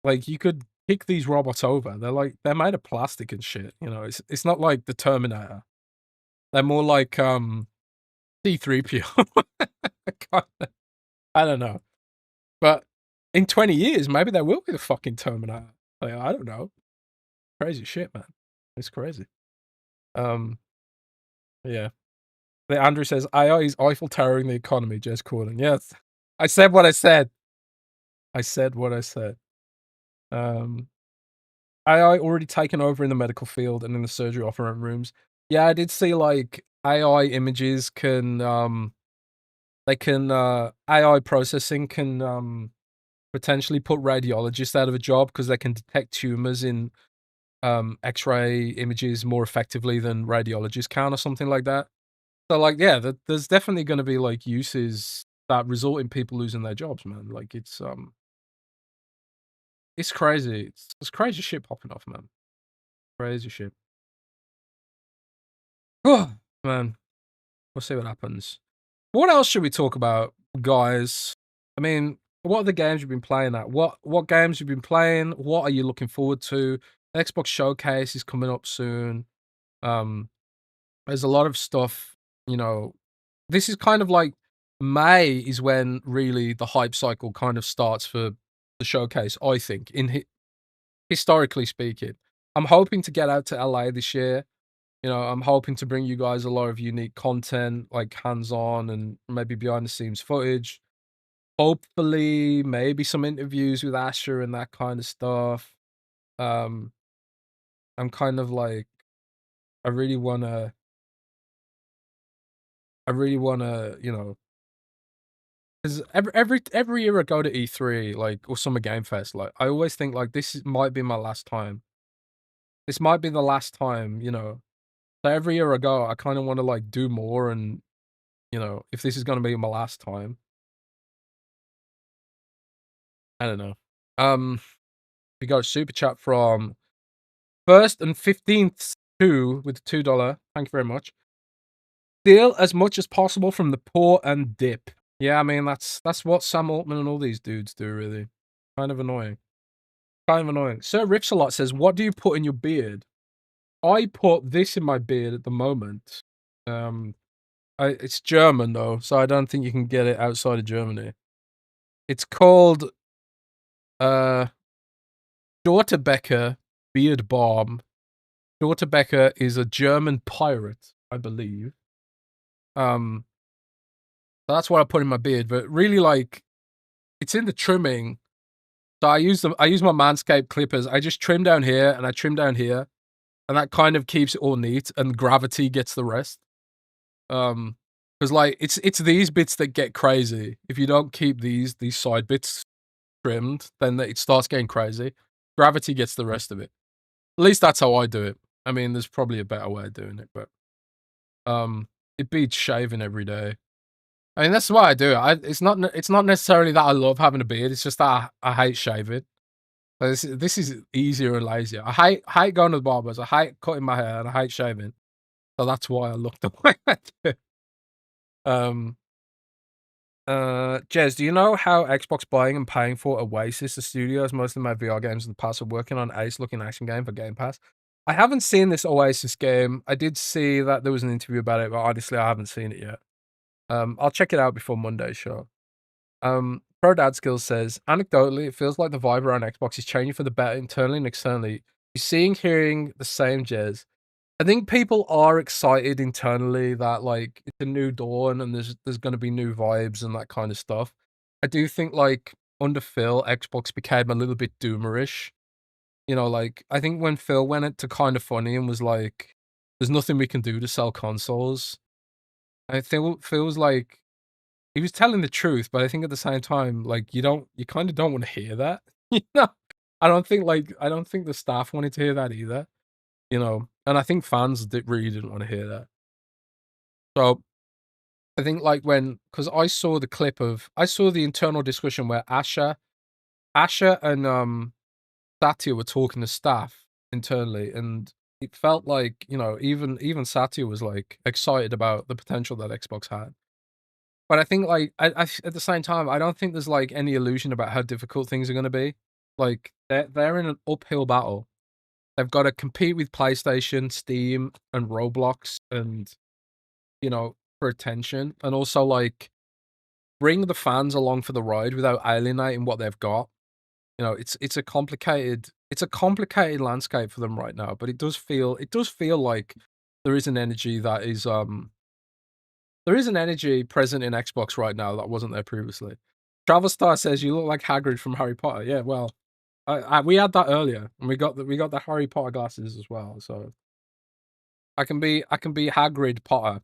you could kick these robots over. They're made of plastic and shit, you know. It's not like the Terminator. They're more like C3PO. I don't know. But in 20 years, maybe they will be the fucking Terminator. Like, I don't know. Crazy shit, man. It's crazy. Yeah. The Andrew says, AI is Eiffel Towering the economy, just calling. Yes. I said what I said. I said what I said. AI already taken over in the medical field and in the surgery operating rooms. Yeah, I did see, like, AI images can, they can, AI processing can, potentially put radiologists out of a job because they can detect tumors in, X-ray images more effectively than radiologists can or something like that. So, like, yeah, there's definitely gonna be, like, uses that result in people losing their jobs, man. Like, it's crazy. It's crazy shit popping off, man. Crazy shit. Oh, man. We'll see what happens. What else should we talk about, guys? I mean, what are the games you've been playing at? What games you've been playing? What are you looking forward to? The Xbox Showcase is coming up soon. Um, there's a lot of stuff, you know. This is kind of like May is when really the hype cycle kind of starts for the showcase, I think, historically speaking. I'm hoping to get out to LA this year. You know, I'm hoping to bring you guys a lot of unique content, like hands-on and maybe behind the scenes footage. Hopefully, maybe some interviews with Asher and that kind of stuff. Um, I'm kind of like, I really wanna, you know, because every year I go to E3, like, or Summer Game Fest, like, I always think like might be my last time. This might be the last time, you know. So every year I go, I kind of want to like do more, and you know, if this is gonna be my last time, I don't know. We got a super chat from First and 15th with $2. Thank you very much. Steal as much as possible from the poor and dip. Yeah, I mean that's what Sam Altman and all these dudes do, really. Kind of annoying. Kind of annoying. Sir Ripsalot says, "What do you put in your beard?" I put this in my beard at the moment. It's German though, so I don't think you can get it outside of Germany. It's called Dortebecker Beard Balm. Dortebecker is a German pirate, I believe. That's what I put in my beard, but really, like, it's in the trimming. So I use my Manscaped clippers. I just trim down here and I trim down here, and that kind of keeps it all neat, and gravity gets the rest. Because like it's these bits that get crazy. If you don't keep these side bits trimmed, then it starts getting crazy. Gravity gets the rest of it. At least that's how I do it. I mean, there's probably a better way of doing it, but it beats shaving every day. I mean, that's why I do it. It's not necessarily that I love having a beard. It's just that I hate shaving. This is easier and lazier. I hate going to the barbers. I hate cutting my hair, and I hate shaving. So that's why I look the way I do. Jez, do you know how Xbox buying and paying for Oasis, the studio has mostly made VR games in the past, are working on ace-looking action game for Game Pass? I haven't seen this Oasis game. I did see that there was an interview about it, but honestly, I haven't seen it yet. I'll check it out before Monday's show. Pro Dad Skills says, anecdotally, it feels like the vibe around Xbox is changing for the better internally and externally. seeing, hearing the same, Jez. I think people are excited internally that like it's a new dawn and there's going to be new vibes and that kind of stuff. I do think like under Phil, Xbox became a little bit doomerish. Like I think when Phil went into kind of funny and was like, "There's nothing we can do to sell consoles." I think Phil was like, he was telling the truth, but I think at the same time, like you kind of don't want to hear that. you know, I don't think the staff wanted to hear that either. And I think fans really didn't want to hear that. So I think like because I saw the internal discussion where Asha and Satya were talking to staff internally, and it felt like even Satya was like excited about the potential that Xbox had. But I think like at the same time, I don't think there's like any illusion about how difficult things are going to be. Like they're in an uphill battle. They've got to compete with PlayStation, Steam, and Roblox, and for attention, and also like bring the fans along for the ride without alienating what they've got. It's a complicated landscape for them right now, but it does feel like there is an energy present in Xbox right now that wasn't there previously. Travel Star says you look like Hagrid from Harry Potter. Yeah, well, we had that earlier, and we got the Harry Potter glasses as well. So I can be Hagrid Potter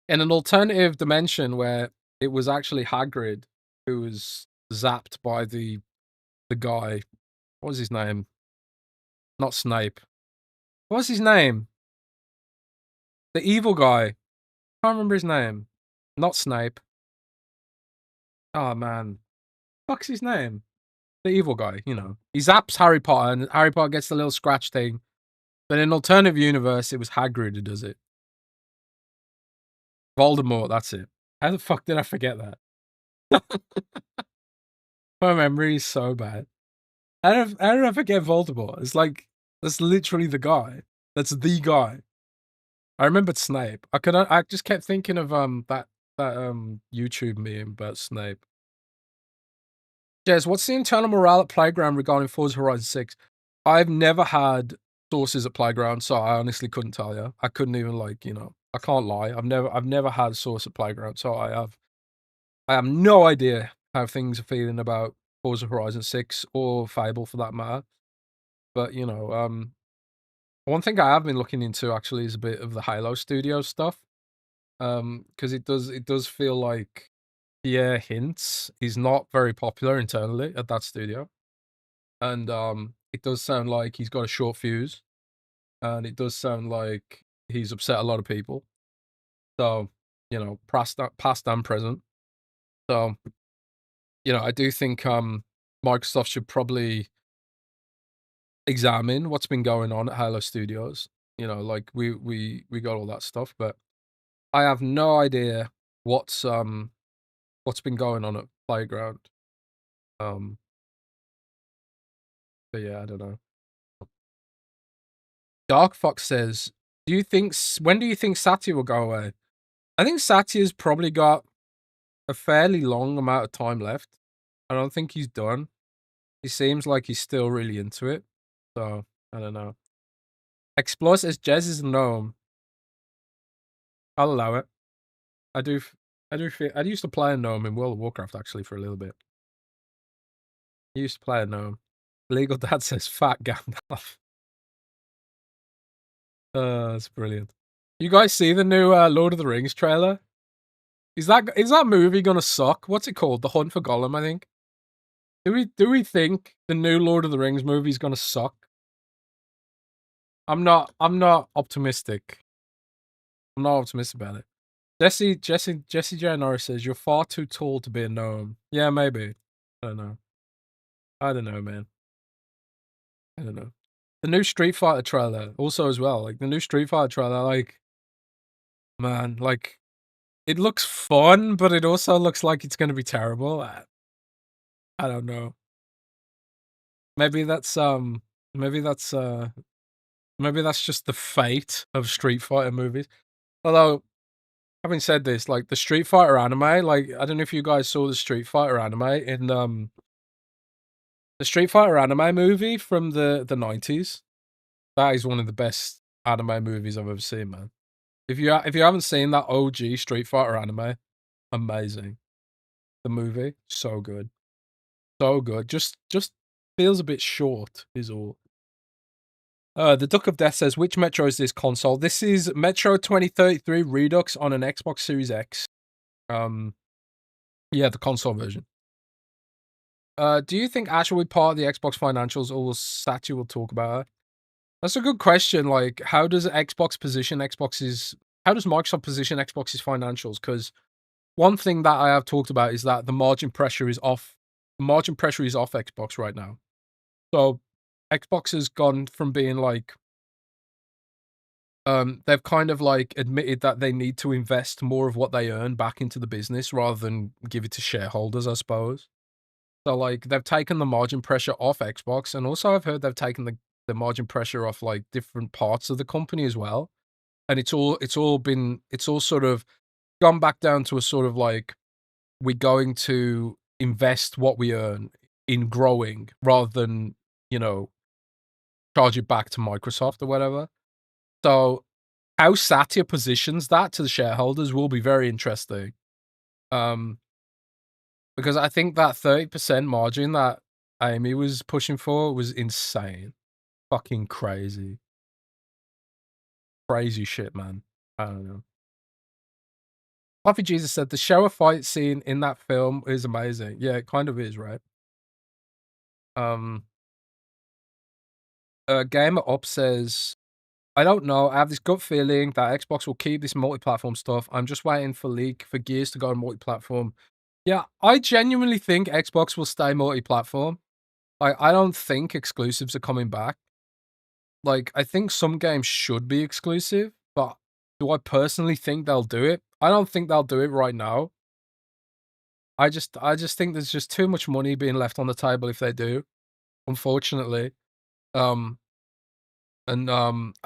in an alternative dimension where it was actually Hagrid who was zapped by the guy. What was his name? Not Snape. What was his name? The evil guy. I can't remember his name. Not Snape. Oh man, fuck's his name? The evil guy. He zaps Harry Potter, and Harry Potter gets the little scratch thing. But in an alternative universe, it was Hagrid who does it. Voldemort. That's it. How the fuck did I forget that? My memory is so bad. How did I forget Voldemort? It's like that's literally the guy. That's the guy. I remembered Snape. I just kept thinking of that YouTube meme about Snape. Jez, what's the internal morale at Playground regarding Forza Horizon 6? I've never had sources at Playground, so I honestly couldn't tell you. I couldn't even I can't lie. I've never had a source at Playground, so I have no idea how things are feeling about Forza Horizon 6 or Fable for that matter. But one thing I have been looking into actually is a bit of the Halo Studio stuff. Because it does feel like Pierre Hintz is not very popular internally at that studio. And it does sound like he's got a short fuse. And it does sound like he's upset a lot of people. So, past and present. So, I do think Microsoft should probably examine what's been going on at Halo Studios. Like we got all that stuff, but I have no idea what's been going on at Playground. But yeah, I don't know. Dark Fox says, when do you think Satya will go away? I think Satya's probably got a fairly long amount of time left. I don't think he's done. He seems like he's still really into it. So, I don't know. Explore says Jez is a gnome. I'll allow it. I used to play a gnome in World of Warcraft actually for a little bit. I used to play a gnome. Legal Dad says fat Gandalf. That's brilliant. You guys see the new Lord of the Rings trailer? Is that movie gonna suck? What's it called? The Hunt for Gollum, I think. Do we think the new Lord of the Rings movie is gonna suck? I'm not optimistic. I'm not optimistic about it. Jesse J. Norris says you're far too tall to be a gnome. Yeah, maybe. I don't know. I don't know, man. I don't know. The new Street Fighter trailer also as well. Like the new Street Fighter trailer, like man, like it looks fun, but it also looks like it's gonna be terrible. I don't know. Maybe that's just the fate of Street Fighter movies. Although, having said this, like the Street Fighter anime, like I don't know if you guys saw the Street Fighter anime in the Street Fighter anime movie from the 90s. That is one of the best anime movies I've ever seen, man. If you haven't seen that OG Street Fighter anime, amazing. The movie, so good. So good. Just feels a bit short is all. The Duck of Death says, which Metro is this console? This is Metro 2033 Redux on an Xbox Series X. Yeah, the console version. Do you think Ash will be part of the Xbox financials, or will Satya will talk about it? That's a good question. Like, how does Xbox position Xbox's? How does Microsoft position Xbox's financials? Because one thing that I have talked about is that the margin pressure is off. The margin pressure is off Xbox right now. So Xbox has gone from being like, they've kind of like admitted that they need to invest more of what they earn back into the business rather than give it to shareholders, I suppose. So like they've taken the margin pressure off Xbox, and also I've heard they've taken the margin pressure off like different parts of the company as well. And it's all sort of gone back down to a sort of like, we're going to invest what we earn in growing rather than, you know, charge it back to Microsoft or whatever. So how Satya positions that to the shareholders will be very interesting. Because I think that 30% margin that Amy was pushing for was insane. Fucking crazy. Crazy shit, man. I don't know. Puffy Jesus said the shower fight scene in that film is amazing. Yeah, it kind of is, right? Gamer Up says, I don't know. I have this gut feeling that Xbox will keep this multi-platform stuff. I'm just waiting for Gears to go multi-platform. Yeah, I genuinely think Xbox will stay multi-platform. I don't think exclusives are coming back. Like, I think some games should be exclusive, but do I personally think they'll do it? I don't think they'll do it right now. I just think there's just too much money being left on the table if they do, unfortunately. I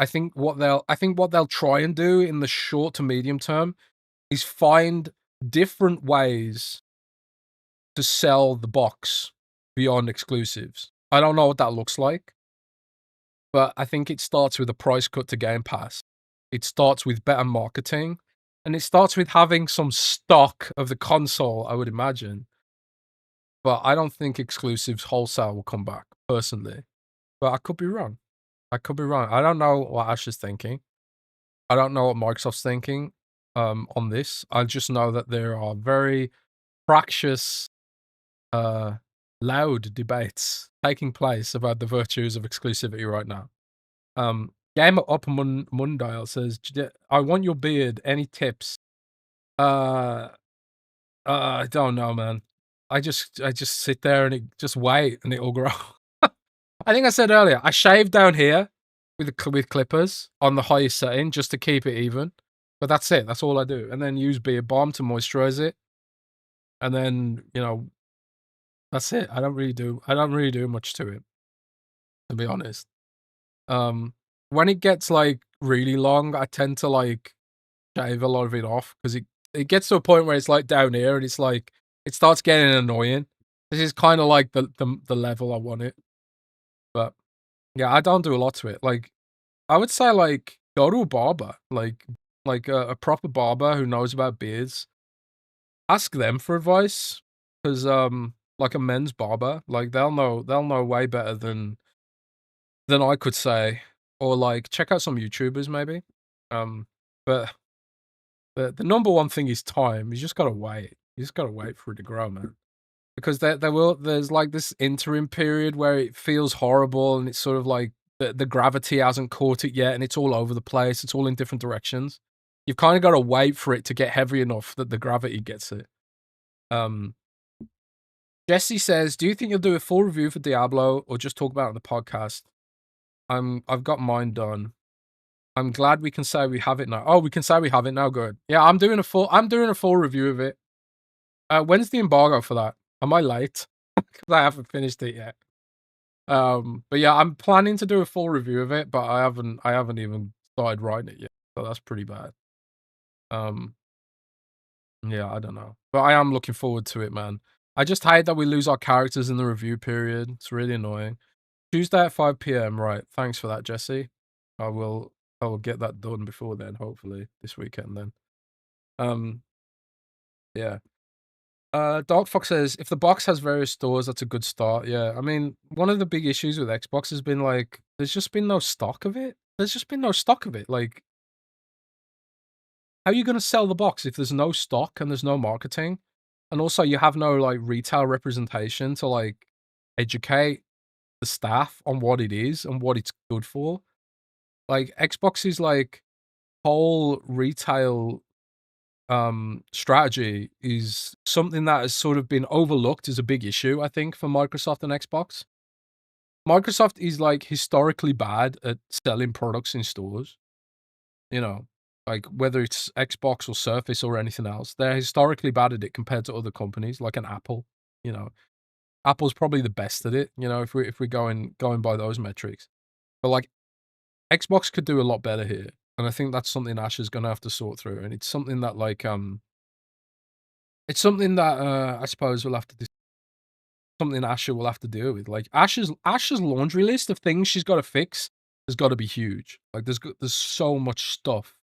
think what they'll try and do in the short to medium term is find different ways to sell the box beyond exclusives. I don't know what that looks like, but I think it starts with a price cut to Game Pass. It starts with better marketing, and it starts with having some stock of the console, I would imagine. But I don't think exclusives wholesale will come back, personally. But I could be wrong. I could be wrong. I don't know what Ash is thinking. I don't know what Microsoft's thinking on this. I just know that there are very fractious, loud debates taking place about the virtues of exclusivity right now. Gamer Up Mundial says, I want your beard. Any tips? I don't know, man. I just sit there and just wait and it'll grow. I think I said earlier, I shave down here with clippers on the highest setting just to keep it even. But that's it. That's all I do. And then use beard balm to moisturize it. And then, you know, that's it. I don't really do much to it, to be honest. When it gets like really long, I tend to like shave a lot of it off because it gets to a point where it's like down here and it's like it starts getting annoying. This is kind of like the level I want it. But yeah, I don't do a lot to it. Like I would say like go to a barber, like a proper barber who knows about beards. Ask them for advice because like a men's barber, like they'll know way better than I could say, or like check out some YouTubers maybe. But the number one thing is time. You just gotta wait. You just gotta wait for it to grow, man. Because there's like this interim period where it feels horrible and it's sort of like the gravity hasn't caught it yet and it's all over the place. It's all in different directions. You've kind of got to wait for it to get heavy enough that the gravity gets it. Jesse says, do you think you'll do a full review for Diablo or just talk about it on the podcast? I've got mine done. I'm glad we can say we have it now. Oh, we can say we have it now. Good. Yeah, I'm doing a full review of it. When's the embargo for that? Am I late? Because I haven't finished it yet. But yeah, I'm planning to do a full review of it, but I haven't even started writing it yet. So that's pretty bad. Yeah, I don't know. But I am looking forward to it, man. I just hate that we lose our characters in the review period. It's really annoying. Tuesday at 5 p.m. Right. Thanks for that, Jesse. I will get that done before then, hopefully this weekend then. Yeah. Dark Fox says if the box has various stores, that's a good start. Yeah, I mean, one of the big issues with Xbox has been like there's just been no stock of it. There's just been no stock of it. Like, how are you gonna sell the box if there's no stock and there's no marketing? And also you have no like retail representation to like educate the staff on what it is and what it's good for. Like Xbox's like whole retail strategy is something that has sort of been overlooked as a big issue, I think, for Microsoft and Xbox. Microsoft is like historically bad at selling products in stores, you know, like whether it's Xbox or Surface or anything else. They're historically bad at it compared to other companies like an Apple, you know. Apple's probably the best at it, you know, if we're going by those metrics. But like Xbox could do a lot better here. And I think that's something Ash is gonna have to sort through. And it's something that like it's something that I suppose we'll have to something Asher will have to deal with. Like Asher's laundry list of things she's got to fix has got to be huge. Like there's so much stuff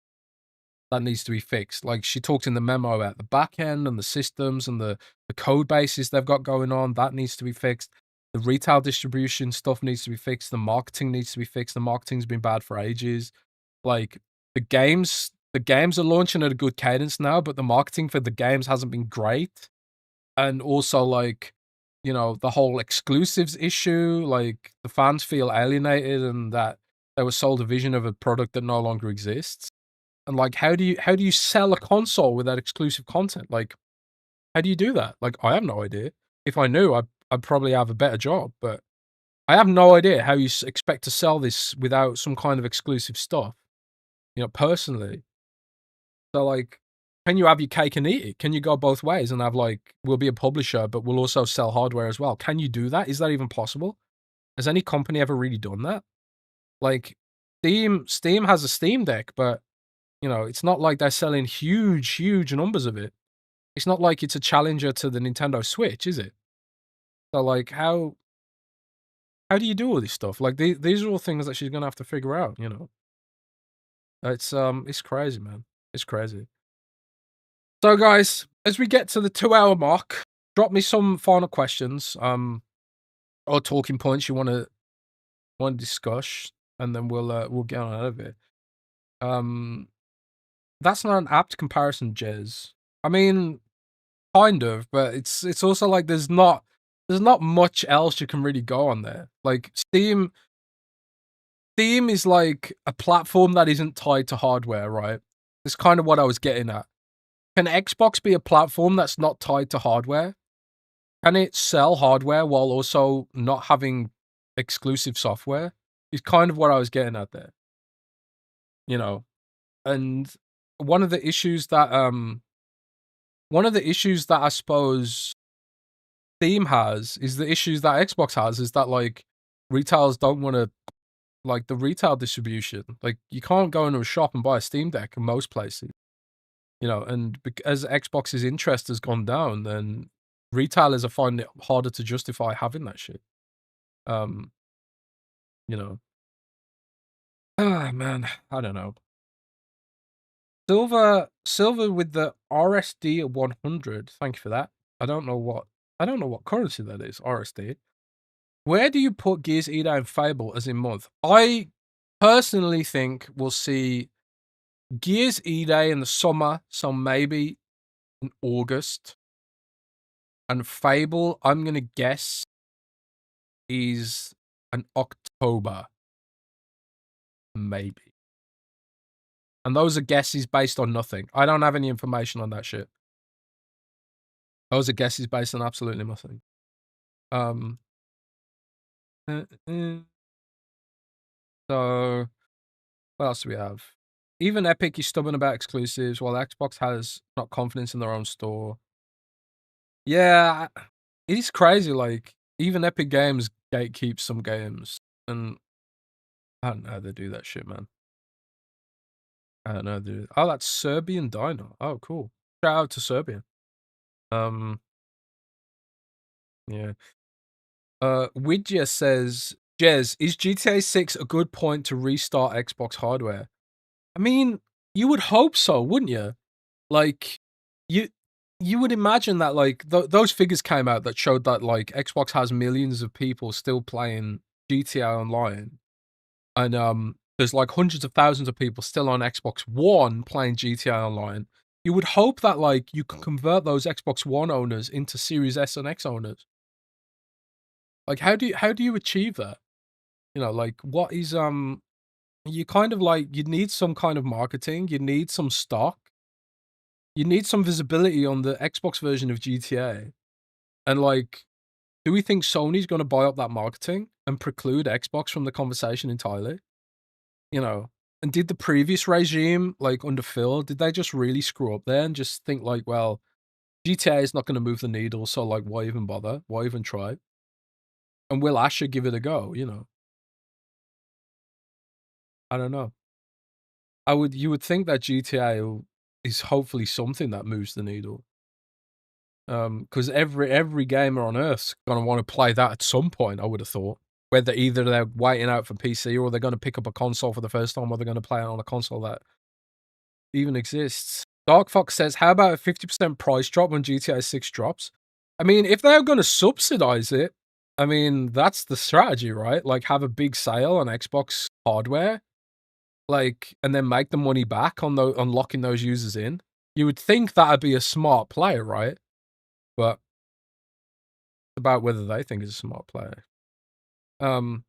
that needs to be fixed. Like she talked in the memo about the back end and the systems and the code bases they've got going on. That needs to be fixed. The retail distribution stuff needs to be fixed. The marketing needs to be fixed. The marketing's been bad for ages. Like the games are launching at a good cadence now, but the marketing for the games hasn't been great. And also like, you know, the whole exclusives issue, like the fans feel alienated and that they were sold a vision of a product that no longer exists. And like how do you sell a console without exclusive content? Like how do you do that? Like I have no idea. If I knew, I'd probably have a better job, but I have no idea how you expect to sell this without some kind of exclusive stuff, you know, personally. So like, can you have your cake and eat it? Can you go both ways and have like, we'll be a publisher, but we'll also sell hardware as well? Can you do that? Is that even possible? Has any company ever really done that? Like, Steam has a Steam Deck, but you know, it's not like they're selling huge numbers of it. It's not like it's a challenger to the Nintendo Switch, is it? So like, how do you do all this stuff? Like, these are all things that she's gonna have to figure out. You know, it's crazy, man. It's crazy. So, guys, as we get to the 2-hour mark, drop me some final questions, or talking points you wanna discuss, and then we'll get on out of it. That's not an apt comparison, Jez. I mean, kind of, but it's also like there's not much else you can really go on there. Like Steam is like a platform that isn't tied to hardware, right? It's kind of what I was getting at. Can Xbox be a platform that's not tied to hardware? Can it sell hardware while also not having exclusive software? Is kind of what I was getting at there. You know, and one of the issues that I suppose Steam has is the issues that Xbox has is that like retailers don't want to like the retail distribution. Like you can't go into a shop and buy a Steam Deck in most places. You know, and as Xbox's interest has gone down, then retailers are finding it harder to justify having that shit. Um, you know. Ah, man, I don't know. Silver with the RSD 100. Thank you for that. I don't know what currency that is, RSD. Where do you put Gears Ida and Fable as in month? I personally think we'll see Gears Ida in the summer, so maybe in August. And Fable, I'm gonna guess, is an October, maybe. And those are guesses based on nothing. I don't have any information on that shit. Those are guesses based on absolutely nothing. Um. So, what else do we have? Even Epic is stubborn about exclusives, while Xbox has not confidence in their own store. Yeah, it is crazy. Like, even Epic Games gatekeeps some games, and I don't know how they do that shit, man. I don't know how they do. Oh, that's Serbian Dino. Oh, cool. Shout out to Serbia. Yeah. Widja says Jez, is GTA 6 a good point to restart Xbox hardware? I mean, you would hope so, wouldn't you? Like, you you would imagine that, like, those figures came out that showed that, like, Xbox has millions of people still playing GTA Online, and, there's, like, hundreds of thousands of people still on Xbox One playing GTA Online. You would hope that, like, you can convert those Xbox One owners into Series S and X owners. Like, how do you achieve that? You know, like, what is, you kind of, like, you need some kind of marketing, you need some stock, you need some visibility on the Xbox version of GTA, and, like, do we think Sony's gonna buy up that marketing and preclude Xbox from the conversation entirely? You know? And did the previous regime, like, under Phil, did they just really screw up there and just think, like, "Well, GTA is not gonna move the needle, so, like, why even bother? Why even try? And will Asher give it a go?" You know? I don't know. You would think that GTA is hopefully something that moves the needle. Because every gamer on Earth's gonna wanna play that at some point, I would have thought. Whether either they're waiting out for PC or they're gonna pick up a console for the first time, or they're gonna play it on a console that even exists. Dark Fox says, "How about a 50% price drop when GTA 6 drops?" I mean, if they're gonna subsidize it, I mean, that's the strategy, right? Like, have a big sale on Xbox hardware, like, and then make the money back on locking those users in. You would think that'd be a smart play, right? But about whether they think it's a smart player. Um,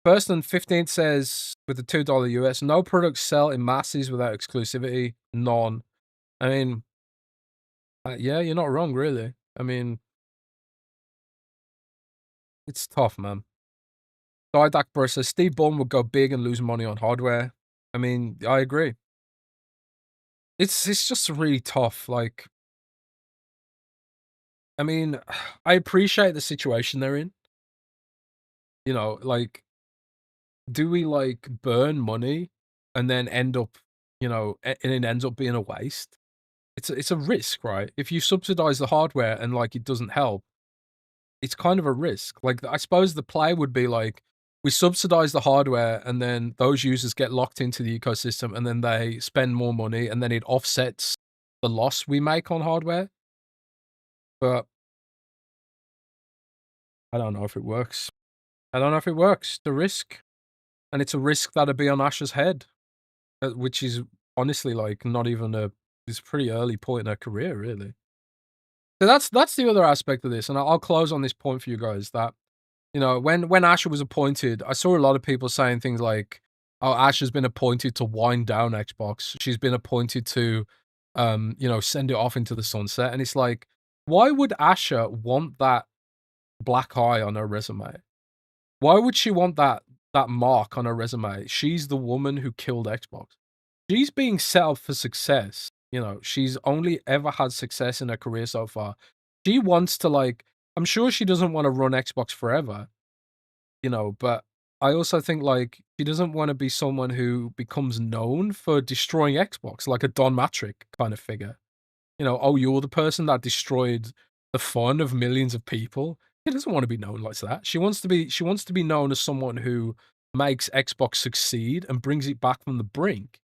First and 15th says with the $2 US, no products sell in masses without exclusivity. None. I mean, yeah, you're not wrong, really. I mean, it's tough, man. Didac Bro says Steve Ballmer would go big and lose money on hardware. I mean, I agree. It's just really tough. Like, I mean, I appreciate the situation they're in. You know, like, do we, like, burn money and then end up, and it ends up being a waste? It's a risk, right? If you subsidize the hardware and, like, it doesn't help, it's kind of a risk. Like, I suppose the play would be, like, we subsidize the hardware and then those users get locked into the ecosystem and then they spend more money and then it offsets the loss we make on hardware. But I don't know if it works. I don't know if it works. The risk. And it's a risk that'd be on Asher's head. Which is honestly, like, not even it's a pretty early point in her career, really. So that's the other aspect of this, and I'll close on this point for you guys that, when Asher was appointed, I saw a lot of people saying things like, "Oh, Asher's been appointed to wind down Xbox. She's been appointed to, send it off into the sunset." And it's like, why would Asher want that black eye on her resume? Why would she want that mark on her resume? She's the woman who killed Xbox. She's being set up for success. She's only ever had success in her career so far. She wants to, like, I'm sure she doesn't want to run Xbox forever, but I also think, like, she doesn't want to be someone who becomes known for destroying Xbox, like a Don Matrick kind of figure. Oh, you're the person that destroyed the fun of millions of people. She doesn't want to be known like that. She wants to be known as someone who makes Xbox succeed and brings it back from the brink.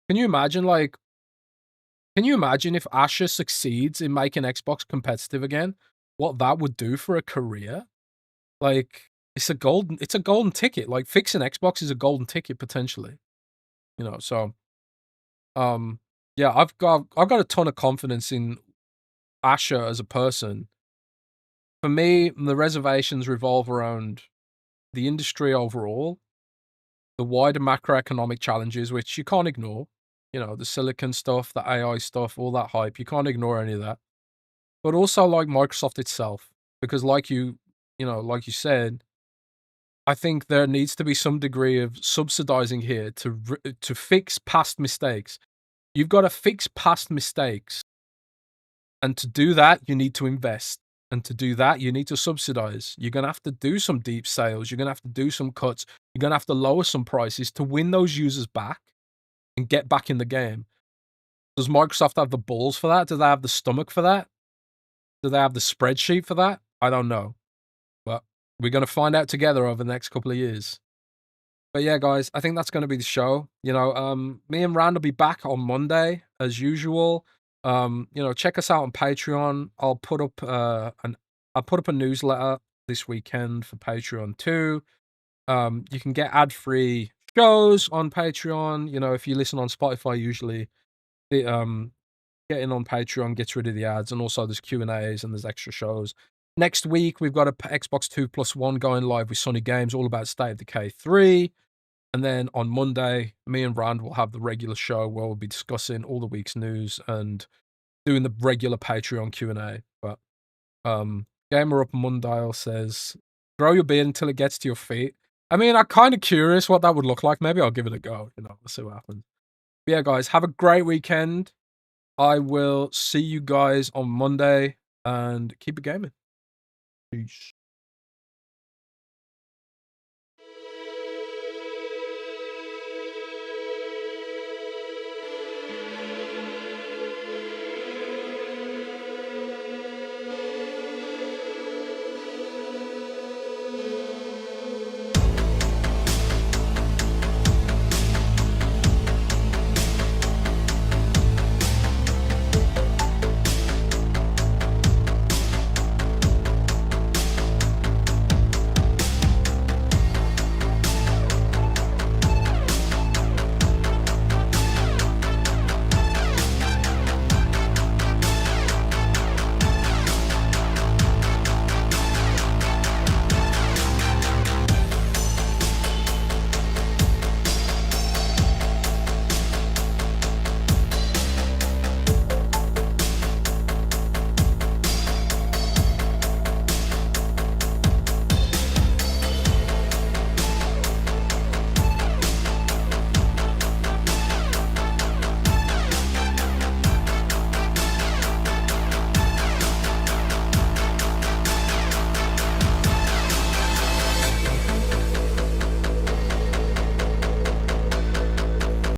Can you imagine, like, if Asher succeeds in making Xbox competitive again? What that would do for a career? Like, it's a golden ticket. Like, fixing Xbox is a golden ticket potentially. So, um, yeah, I've got a ton of confidence in Asher as a person. For me, the reservations revolve around the industry overall, the wider macroeconomic challenges, which you can't ignore. The silicon stuff, the AI stuff, all that hype. You can't ignore any of that. But also, like, Microsoft itself, because like you said, I think there needs to be some degree of subsidizing here to fix past mistakes. You've got to fix past mistakes, and to do that, you need to invest. And to do that, you need to subsidize. You're gonna have to do some deep sales. You're gonna have to do some cuts. You're gonna have to lower some prices to win those users back and get back in the game. Does Microsoft have the balls for that? Do they have the stomach for that? Do they have the spreadsheet for that? I don't know. But We're gonna find out together over the next couple of years. But yeah, guys, I think that's gonna be the show. You know, me and Rand will be back on Monday as usual. You know, check us out on Patreon. I'll put up a newsletter this weekend for Patreon too. You can get ad-free shows on Patreon. You know, if you listen on Spotify, usually the getting on Patreon gets rid of the ads, and also there's Q&As and there's extra shows. Next week, we've got a Xbox 2+1 going live with Sunny Games, all about State of Decay 3. And then on Monday, me and Rand will have the regular show where we'll be discussing all the week's news and doing the regular Patreon Q&A. But Gamer Up Mundale says, grow your beard until it gets to your feet. I mean, I'm kind of curious what that would look like. Maybe I'll give it a go. You know, we'll see what happens. But yeah, guys, have a great weekend. I will see you guys on Monday and keep it gaming. Peace.